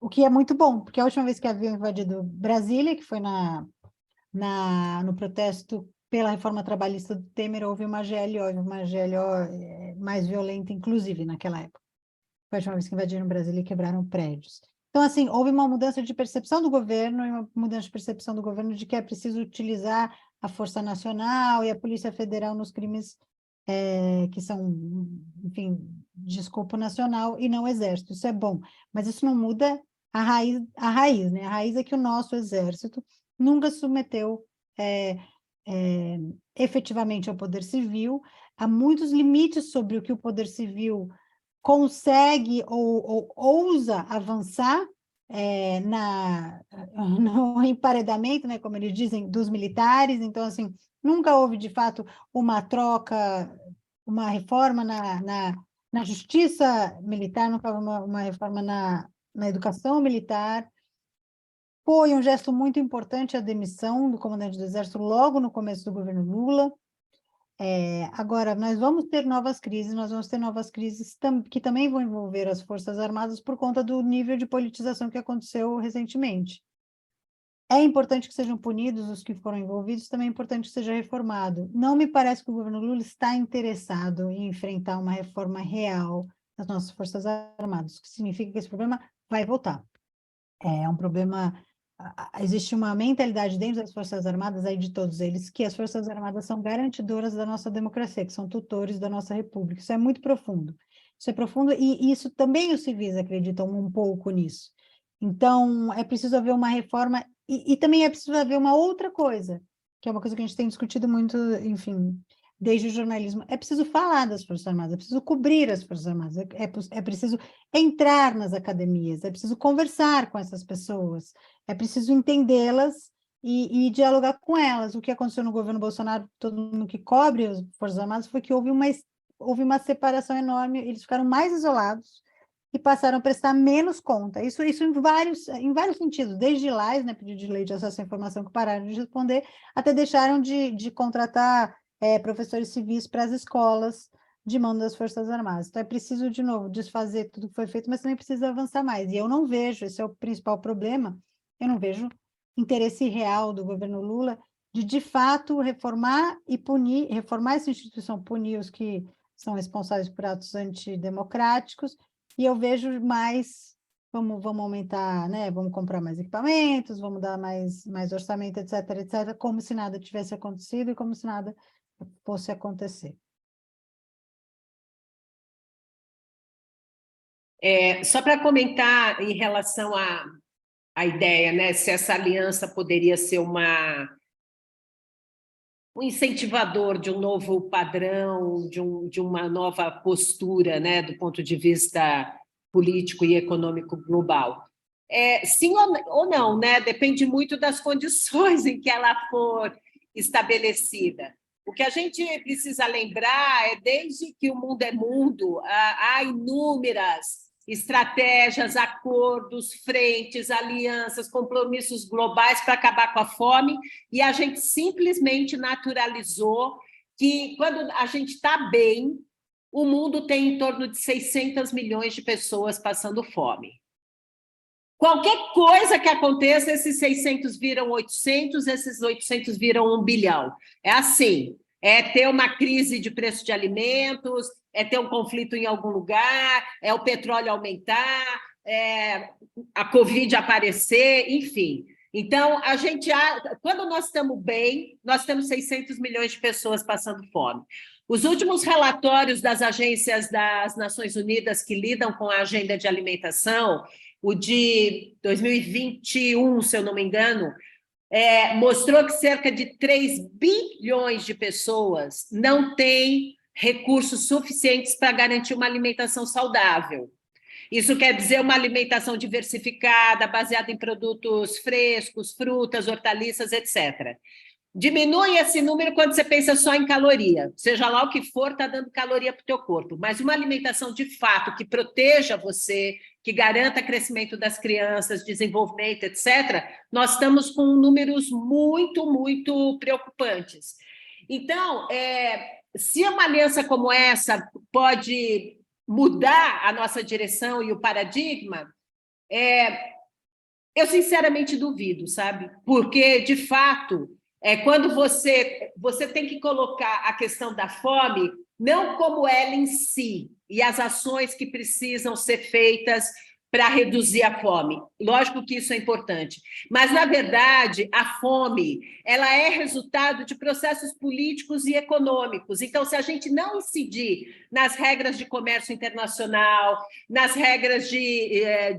O que é muito bom, porque a última vez que haviam invadido Brasília, que foi no protesto pela reforma trabalhista do Temer, houve uma GLO mais violenta, inclusive, naquela época. Foi a última vez que invadiram Brasília e quebraram prédios. Então, assim, houve uma mudança de percepção do governo e uma mudança de percepção do governo de que é preciso utilizar a Força Nacional e a Polícia Federal nos crimes que são, enfim, de escopo nacional e não o Exército. Isso é bom, mas isso não muda a raiz, né? A raiz é que o nosso Exército nunca se submeteu efetivamente ao poder civil. Há muitos limites sobre o que o poder civil consegue ou ousa avançar no emparedamento, né, como eles dizem, dos militares. Então, assim, nunca houve, de fato, uma troca, uma reforma na justiça militar, nunca houve uma reforma na educação militar. Foi um gesto muito importante a demissão do comandante do Exército logo no começo do governo Lula. Agora, nós vamos ter novas crises que também vão envolver as Forças Armadas por conta do nível de politização que aconteceu recentemente. É importante que sejam punidos os que foram envolvidos, também é importante que seja reformado. Não me parece que o governo Lula está interessado em enfrentar uma reforma real das nossas Forças Armadas, o que significa que esse problema vai voltar. É um problema... Existe uma mentalidade dentro das Forças Armadas, aí de todos eles, que as Forças Armadas são garantidoras da nossa democracia, que são tutores da nossa república. Isso é muito profundo. Isso é profundo e isso também os civis acreditam um pouco nisso. Então, é preciso haver uma reforma e também é preciso haver uma outra coisa, que é uma coisa que a gente tem discutido muito, enfim, desde o jornalismo. É preciso falar das Forças Armadas, é preciso cobrir as Forças Armadas, é preciso entrar nas academias, é preciso conversar com essas pessoas, é preciso entendê-las e dialogar com elas. O que aconteceu no governo Bolsonaro, todo mundo que cobre as Forças Armadas, foi que houve uma separação enorme, eles ficaram mais isolados e passaram a prestar menos conta. Isso em vários sentidos, desde lá, né, pedido de lei de acesso à informação que pararam de responder, até deixaram de contratar professores civis para as escolas de mão das Forças Armadas. Então, é preciso, de novo, desfazer tudo que foi feito, mas também precisa avançar mais. E eu não vejo, esse é o principal problema, eu não vejo interesse real do governo Lula de fato, reformar e punir, reformar essa instituição, punir os que são responsáveis por atos antidemocráticos, e eu vejo mais, vamos aumentar, né? Vamos comprar mais equipamentos, vamos dar mais orçamento, etc., etc., como se nada tivesse acontecido e como se nada fosse acontecer. Só para comentar em relação à ideia, né, se essa aliança poderia ser um incentivador de um novo padrão, de uma nova postura, né, do ponto de vista político e econômico global. Sim ou não, né? Depende muito das condições em que ela for estabelecida. O que a gente precisa lembrar é, desde que o mundo é mundo, há inúmeras estratégias, acordos, frentes, alianças, compromissos globais para acabar com a fome, e a gente simplesmente naturalizou que, quando a gente está bem, o mundo tem em torno de 600 milhões de pessoas passando fome. Qualquer coisa que aconteça, esses 600 viram 800, esses 800 viram 1 bilhão. É assim, é ter uma crise de preço de alimentos, é ter um conflito em algum lugar, é o petróleo aumentar, é a Covid aparecer, enfim. Então, quando nós estamos bem, nós temos 600 milhões de pessoas passando fome. Os últimos relatórios das agências das Nações Unidas que lidam com a agenda de alimentação, o de 2021, se eu não me engano, mostrou que cerca de 3 bilhões de pessoas não têm recursos suficientes para garantir uma alimentação saudável. Isso quer dizer uma alimentação diversificada, baseada em produtos frescos, frutas, hortaliças, etc. Diminui esse número quando você pensa só em caloria. Seja lá o que for, está dando caloria para o teu corpo. Mas uma alimentação de fato que proteja você, que garanta crescimento das crianças, desenvolvimento, etc., nós estamos com números muito, muito preocupantes. Então, se uma aliança como essa pode mudar a nossa direção e o paradigma, eu sinceramente duvido, sabe? Porque, de fato, quando você tem que colocar a questão da fome não como ela em si e as ações que precisam ser feitas para reduzir a fome. Lógico que isso é importante, mas, na verdade, a fome ela é resultado de processos políticos e econômicos. Então, se a gente não incidir nas regras de comércio internacional, nas regras de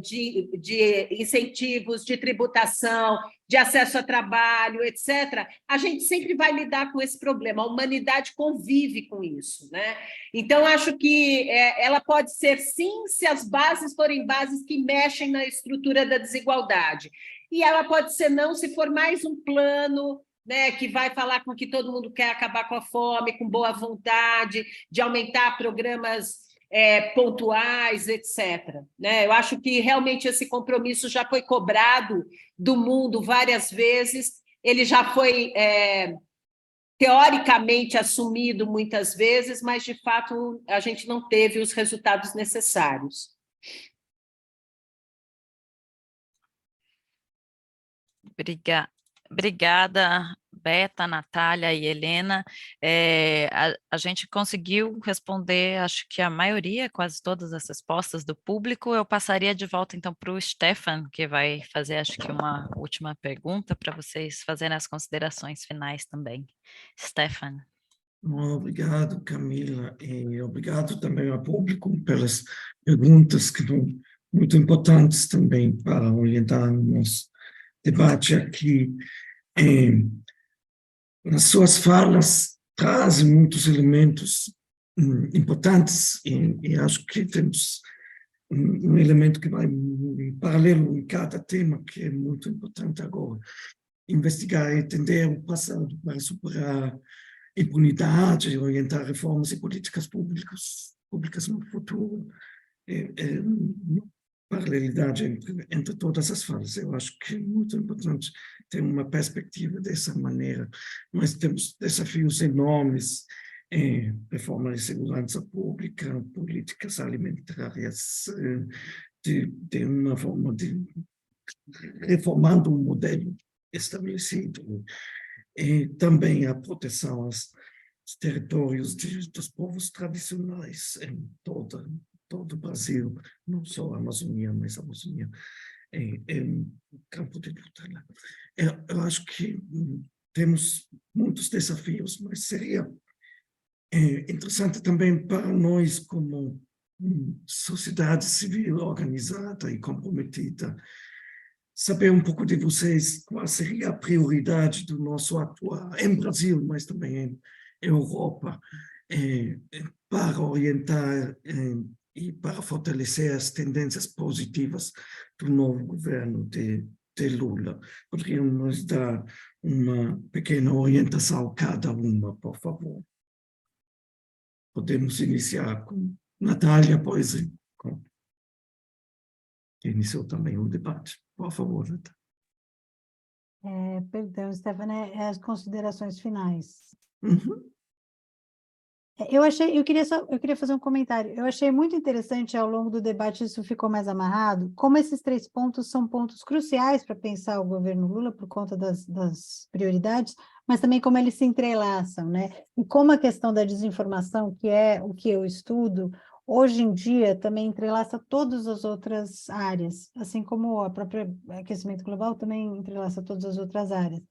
incentivos, de tributação, de acesso a trabalho, etc., a gente sempre vai lidar com esse problema. A humanidade convive com isso, né? Então, acho que ela pode ser, sim, se as bases forem bases que mexem na estrutura da desigualdade. E ela pode ser não, se for mais um plano, né, que vai falar com que todo mundo quer acabar com a fome, com boa vontade, de aumentar programas pontuais, etc. Né? Eu acho que realmente esse compromisso já foi cobrado do mundo várias vezes, ele já foi teoricamente assumido muitas vezes, mas, de fato, a gente não teve os resultados necessários. Obrigada, Beta, Natália e Helena. A gente conseguiu responder, acho que a maioria, quase todas as respostas do público. Eu passaria de volta, então, para o Stefan, que vai fazer, acho que, uma última pergunta para vocês fazerem as considerações finais também. Stefan. Obrigado, Camila, e obrigado também ao público pelas perguntas que foram muito importantes também para orientar o nosso debate aqui. Nas suas falas trazem muitos elementos importantes e acho que temos um elemento que vai em paralelo em cada tema que é muito importante agora. Investigar e entender o passado para superar impunidade, orientar reformas e políticas públicas no futuro. paralelidade entre todas as falas. Eu acho que é muito importante ter uma perspectiva dessa maneira. Nós temos desafios enormes em reforma de segurança pública, políticas alimentares, de uma forma de reformando um modelo estabelecido, e também a proteção aos territórios dos povos tradicionais em todo o Brasil, não só a Amazônia, mas a Amazônia é um campo de luta. Eu acho que temos muitos desafios, mas seria interessante também para nós, como sociedade civil organizada e comprometida, saber um pouco de vocês qual seria a prioridade do nosso atuar em Brasil, mas também em Europa, para orientar e para fortalecer as tendências positivas do novo governo de Lula. Poderiam nos dar uma pequena orientação cada uma, por favor? Podemos iniciar com Natália, pois, que iniciou também o debate. Por favor, Natália. Perdão, Stefania, as considerações finais. Uhum. Eu queria fazer um comentário. Eu achei muito interessante, ao longo do debate, isso ficou mais amarrado, como esses 3 pontos são pontos cruciais para pensar o governo Lula, por conta das prioridades, mas também como eles se entrelaçam, né? E como a questão da desinformação, que é o que eu estudo, hoje em dia também entrelaça todas as outras áreas, assim como o próprio aquecimento global também entrelaça todas as outras áreas.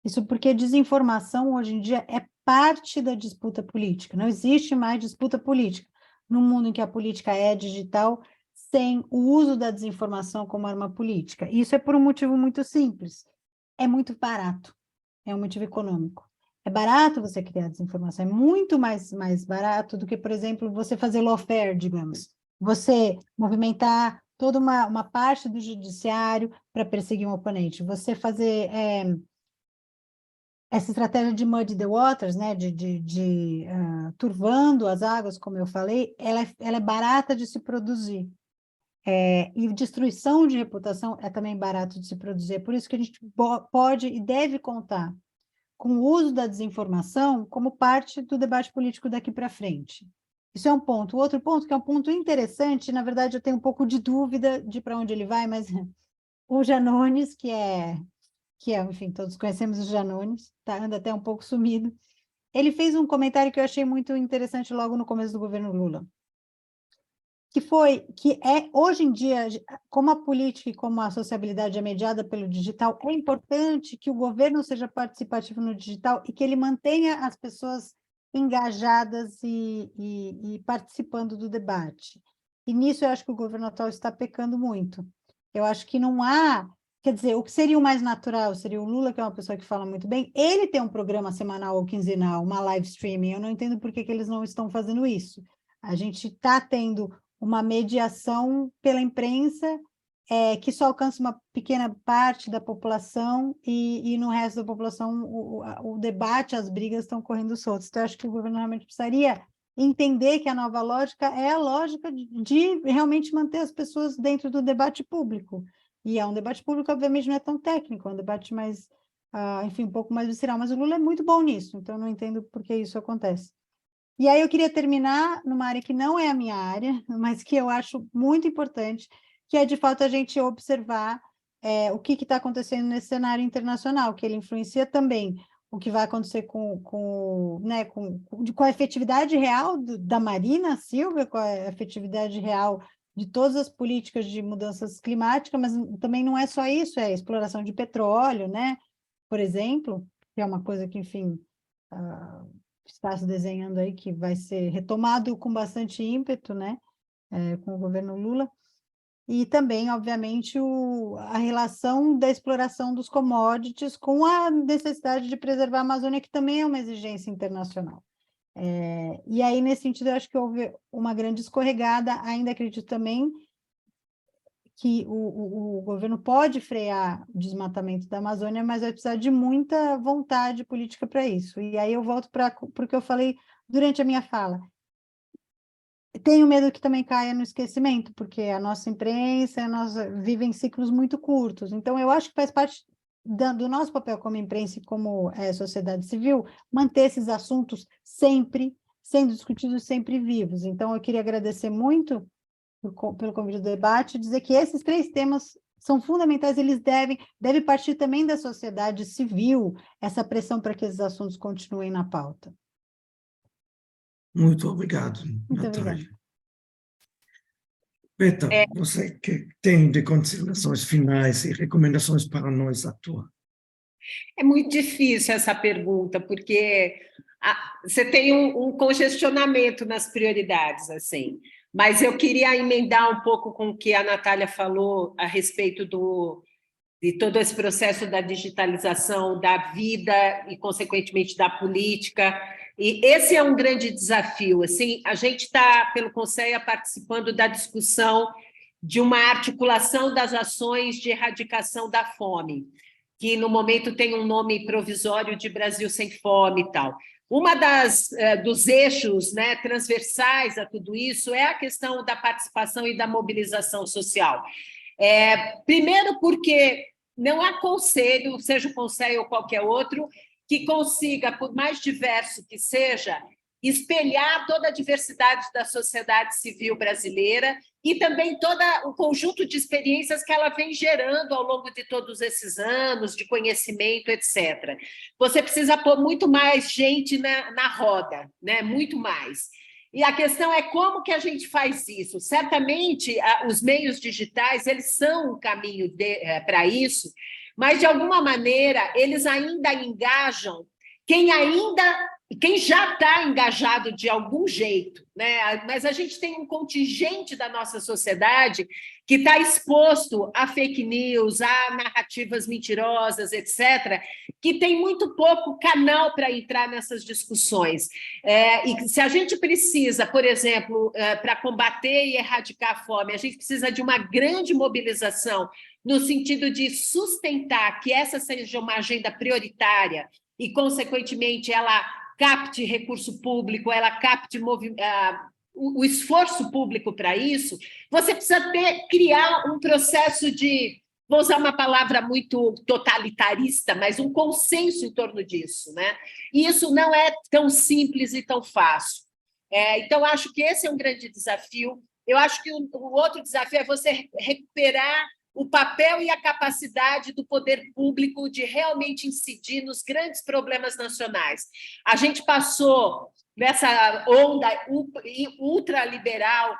Isso porque desinformação, hoje em dia, é parte da disputa política. Não existe mais disputa política no mundo em que a política é digital, sem o uso da desinformação como arma política. Isso é por um motivo muito simples. É muito barato. É um motivo econômico. É barato você criar desinformação. É muito mais barato do que, por exemplo, você fazer lawfare, digamos. Você movimentar toda uma parte do judiciário para perseguir um oponente. Você fazer... essa estratégia de muddy the waters, né, turvando as águas, como eu falei, ela é barata de se produzir. E destruição de reputação é também barato de se produzir. É por isso que a gente pode e deve contar com o uso da desinformação como parte do debate político daqui para frente. Isso é um ponto. O outro ponto, que é um ponto interessante, na verdade eu tenho um pouco de dúvida de para onde ele vai, mas o Janones, enfim, todos conhecemos o Janones, anda até um pouco sumido. Ele fez um comentário que eu achei muito interessante logo no começo do governo Lula, hoje em dia, como a política e como a sociabilidade é mediada pelo digital, é importante que o governo seja participativo no digital e que ele mantenha as pessoas engajadas e participando do debate. E nisso eu acho que o governo atual está pecando muito. Eu acho que não há... Quer dizer, o que seria o mais natural seria o Lula, que é uma pessoa que fala muito bem, ele tem um programa semanal ou quinzenal, uma live streaming. Eu não entendo por que eles não estão fazendo isso. A gente está tendo uma mediação pela imprensa que só alcança uma pequena parte da população e no resto da população o debate, as brigas estão correndo soltas. Então, eu acho que o governo realmente precisaria entender que a nova lógica é a lógica de realmente manter as pessoas dentro do debate público. E é um debate público, obviamente, não é tão técnico, é um debate mais, enfim, um pouco mais visceral, mas o Lula é muito bom nisso, então eu não entendo por que isso acontece. E aí eu queria terminar numa área que não é a minha área, mas que eu acho muito importante, que é, de fato, a gente observar o que está acontecendo nesse cenário internacional, que ele influencia também o que vai acontecer com a efetividade real da Marina, Silvia, com a efetividade real de todas as políticas de mudanças climáticas, mas também não é só isso, é a exploração de petróleo, né? Por exemplo, que é uma coisa que, enfim, está se desenhando aí, que vai ser retomado com bastante ímpeto, né? Com o governo Lula. E também, obviamente, a relação da exploração dos commodities com a necessidade de preservar a Amazônia, que também é uma exigência internacional. E aí, nesse sentido, eu acho que houve uma grande escorregada. Ainda acredito também que o governo pode frear o desmatamento da Amazônia, mas vai precisar de muita vontade política para isso. E aí eu volto para o que eu falei durante a minha fala. tenho medo que também caia no esquecimento, porque a nossa imprensa vive em ciclos muito curtos. Então, eu acho que faz parte do nosso papel como imprensa e como sociedade civil, manter esses assuntos sempre sendo discutidos, sempre vivos. Então, eu queria agradecer muito pelo convite do debate, dizer que esses 3 temas são fundamentais, eles devem partir também da sociedade civil, essa pressão para que esses assuntos continuem na pauta. Muito obrigado, Muito Natália. obrigada. Beta, você que tem de considerações finais e recomendações para nós atuar? É muito difícil essa pergunta, porque você tem um congestionamento nas prioridades, assim. Mas eu queria emendar um pouco com o que a Natália falou a respeito de todo esse processo da digitalização da vida e, consequentemente, da política. E esse é um grande desafio. Assim, a gente está, pelo Conselho, participando da discussão de uma articulação das ações de erradicação da fome, que, no momento, tem um nome provisório de Brasil Sem Fome e tal. Uma dos eixos, né, transversais a tudo isso é a questão da participação e da mobilização social. Primeiro porque não há conselho, seja o conselho ou qualquer outro, que consiga, por mais diverso que seja, espelhar toda a diversidade da sociedade civil brasileira e também todo o conjunto de experiências que ela vem gerando ao longo de todos esses anos, de conhecimento, etc. Você precisa pôr muito mais gente na roda, né? Muito mais. E a questão é como que a gente faz isso. Certamente, os meios digitais eles são um caminho para isso, mas, de alguma maneira, eles ainda engajam quem já está engajado de algum jeito, né? Mas a gente tem um contingente da nossa sociedade que está exposto a fake news, a narrativas mentirosas, etc., que tem muito pouco canal para entrar nessas discussões. E se a gente precisa, por exemplo, para combater e erradicar a fome, a gente precisa de uma grande mobilização no sentido de sustentar que essa seja uma agenda prioritária e, consequentemente, ela capte recurso público, ela capte o esforço público para isso, você precisa criar um processo de, vou usar uma palavra muito totalitarista, mas um consenso em torno disso, né? E isso não é tão simples e tão fácil. Então, acho que esse é um grande desafio. Eu acho que o outro desafio é você recuperar o papel e a capacidade do poder público de realmente incidir nos grandes problemas nacionais. A gente passou nessa onda ultraliberal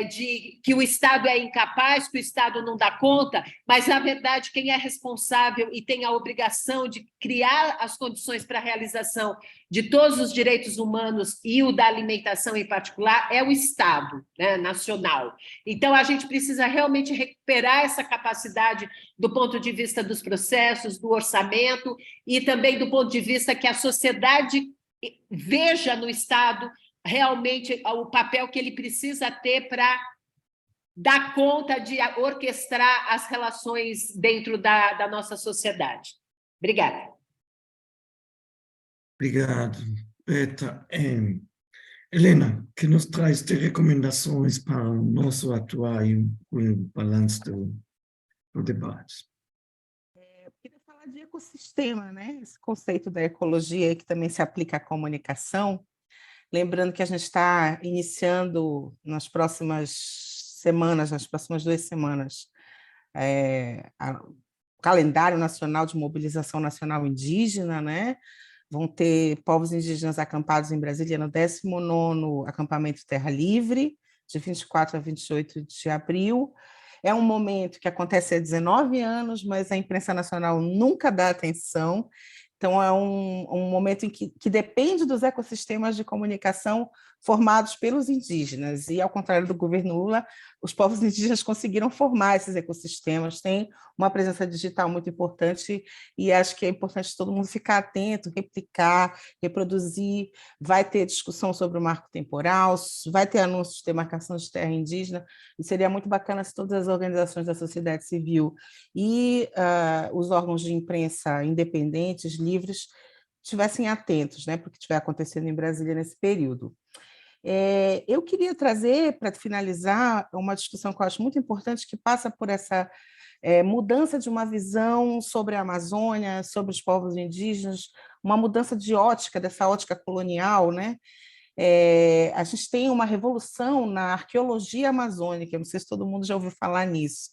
de que o Estado é incapaz, que o Estado não dá conta, mas, na verdade, quem é responsável e tem a obrigação de criar as condições para a realização de todos os direitos humanos e o da alimentação em particular é o Estado, né, nacional. Então, a gente precisa realmente recuperar essa capacidade do ponto de vista dos processos, do orçamento e também do ponto de vista que a sociedade veja no Estado realmente o papel que ele precisa ter para dar conta de orquestrar as relações dentro da nossa sociedade. Obrigada. Obrigado, Beta. Helena, que nos traz de recomendações para o nosso atuar e o balanço do debate? Eu queria falar de ecossistema, né? Esse conceito da ecologia que também se aplica à comunicação. Lembrando que a gente está iniciando nas próximas semanas, nas próximas 2 semanas, o calendário nacional de mobilização nacional indígena, né? Vão ter povos indígenas acampados em Brasília no 19º acampamento Terra Livre, de 24 a 28 de abril. É um momento que acontece há 19 anos, mas a imprensa nacional nunca dá atenção. Então, é um momento em que depende dos ecossistemas de comunicação formados pelos indígenas. E, ao contrário do governo Lula, os povos indígenas conseguiram formar esses ecossistemas, têm uma presença digital muito importante e acho que é importante todo mundo ficar atento, replicar, reproduzir. Vai ter discussão sobre o marco temporal, vai ter anúncios de demarcação de terra indígena, e seria muito bacana se todas as organizações da sociedade civil e os órgãos de imprensa independentes, livres, estivessem atentos, né, para o que estiver acontecendo em Brasília nesse período. Eu queria trazer, para finalizar, uma discussão que eu acho muito importante, que passa por essa mudança de uma visão sobre a Amazônia, sobre os povos indígenas, uma mudança de ótica, dessa ótica colonial, né? A gente tem uma revolução na arqueologia amazônica, não sei se todo mundo já ouviu falar nisso.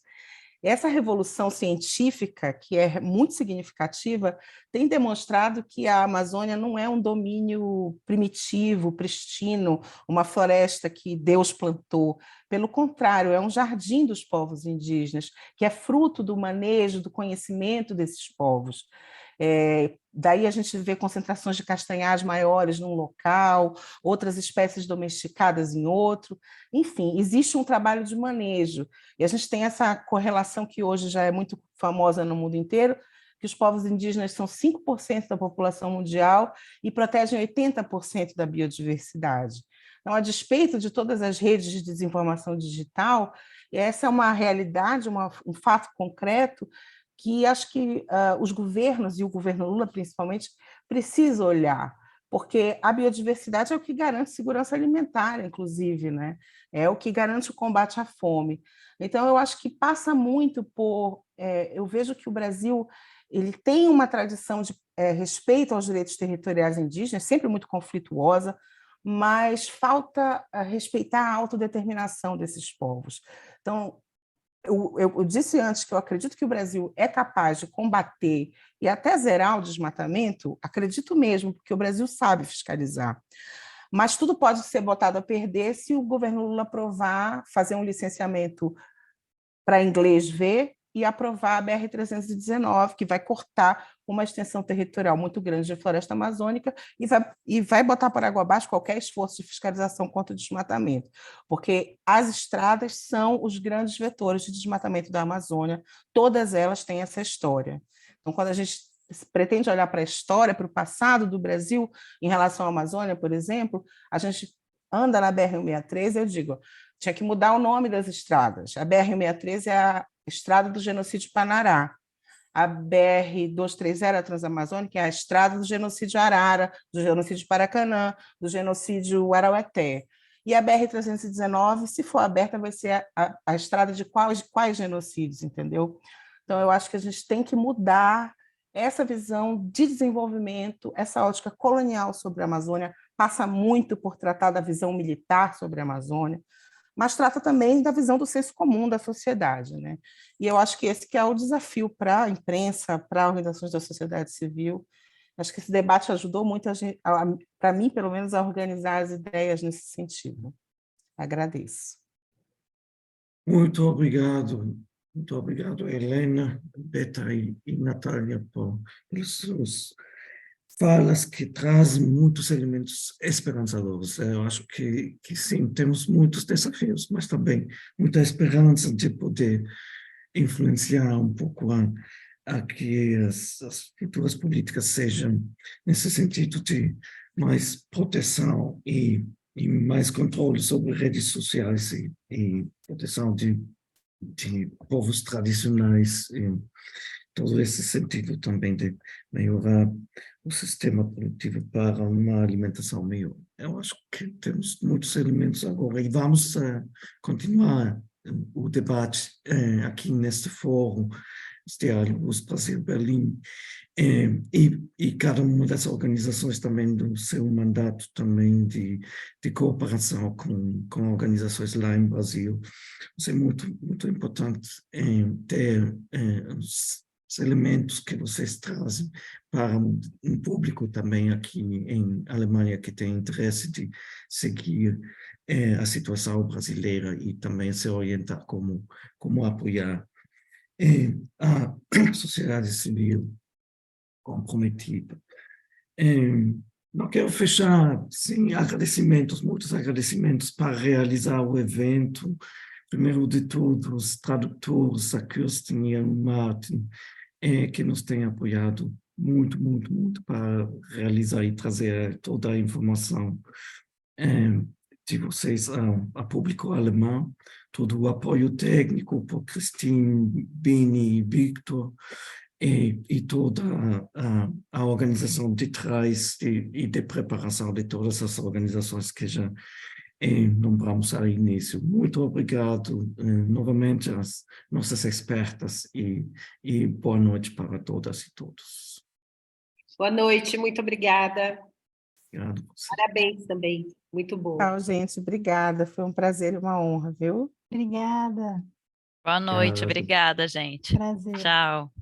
Essa revolução científica, que é muito significativa, tem demonstrado que a Amazônia não é um domínio primitivo, pristino, uma floresta que Deus plantou. Pelo contrário, é um jardim dos povos indígenas, que é fruto do manejo, do conhecimento desses povos. Daí a gente vê concentrações de castanhais maiores num local, outras espécies domesticadas em outro. Enfim, existe um trabalho de manejo. E a gente tem essa correlação que hoje já é muito famosa no mundo inteiro, que os povos indígenas são 5% da população mundial e protegem 80% da biodiversidade. Então, a despeito de todas as redes de desinformação digital, essa é uma realidade, um fato concreto que acho que os governos, e o governo Lula principalmente, precisam olhar, porque a biodiversidade é o que garante segurança alimentar, inclusive, né? É o que garante o combate à fome. Então, eu acho que passa muito por... eu vejo que o Brasil ele tem uma tradição de respeito aos direitos territoriais indígenas, sempre muito conflituosa, mas falta respeitar a autodeterminação desses povos. Então, eu disse antes que eu acredito que o Brasil é capaz de combater e até zerar o desmatamento, acredito mesmo, porque o Brasil sabe fiscalizar. Mas tudo pode ser botado a perder se o governo Lula aprovar, fazer um licenciamento para inglês ver e aprovar a BR-319, que vai cortar uma extensão territorial muito grande de floresta amazônica e vai botar por água abaixo qualquer esforço de fiscalização contra o desmatamento, porque as estradas são os grandes vetores de desmatamento da Amazônia, todas elas têm essa história. Então, quando a gente pretende olhar para a história, para o passado do Brasil em relação à Amazônia, por exemplo, a gente anda na BR-163, eu digo, tinha que mudar o nome das estradas. A BR-163 é a Estrada do Genocídio Panará. A BR-230, a Transamazônica, é a Estrada do Genocídio Arara, do Genocídio Paracanã, do Genocídio Araueté. E a BR-319, se for aberta, vai ser a estrada de quais genocídios, entendeu? Então, eu acho que a gente tem que mudar essa visão de desenvolvimento, essa ótica colonial sobre a Amazônia, passa muito por tratar da visão militar sobre a Amazônia, mas trata também da visão do senso comum da sociedade, né? E eu acho que esse que é o desafio para a imprensa, para organizações da sociedade civil. Acho que esse debate ajudou muito, para mim, pelo menos, a organizar as ideias nesse sentido. Agradeço. Muito obrigado, Helena, Beta e Natália, pelas suas falas que trazem muitos elementos esperançadores. Eu acho que sim, temos muitos desafios, mas também muita esperança de poder influenciar um pouco a que as futuras políticas sejam nesse sentido de mais proteção e mais controle sobre redes sociais e proteção de povos tradicionais, e todo esse sentido também de melhorar o sistema produtivo para uma alimentação melhor. Eu acho que temos muitos elementos agora e vamos continuar o debate aqui neste fórum, os diálogos Brasil-Berlim, e cada uma das organizações também do seu mandato também de cooperação com organizações lá em Brasil. Isso é muito, muito importante ter os elementos que vocês trazem para um público também aqui em Alemanha que tem interesse de seguir a situação brasileira e também se orientar como apoiar a sociedade civil comprometida. Não quero fechar sem agradecimentos, muitos agradecimentos para realizar o evento. Primeiro de tudo, os tradutores, a Kirsten e a Martin, que nos têm apoiado muito, muito, muito para realizar e trazer toda a informação de vocês a público alemão, todo o apoio técnico por Christine, Bini e Victor, e toda a organização de trás e de preparação de todas as organizações que já e nombramos ao início. Muito obrigado novamente às nossas expertas e boa noite para todas e todos. Boa noite, muito obrigada. Obrigado a você. Parabéns também, muito bom. Tchau, gente. Obrigada. Foi um prazer e uma honra, viu? Obrigada. Boa noite, Obrigado. obrigada, gente. Prazer. Tchau.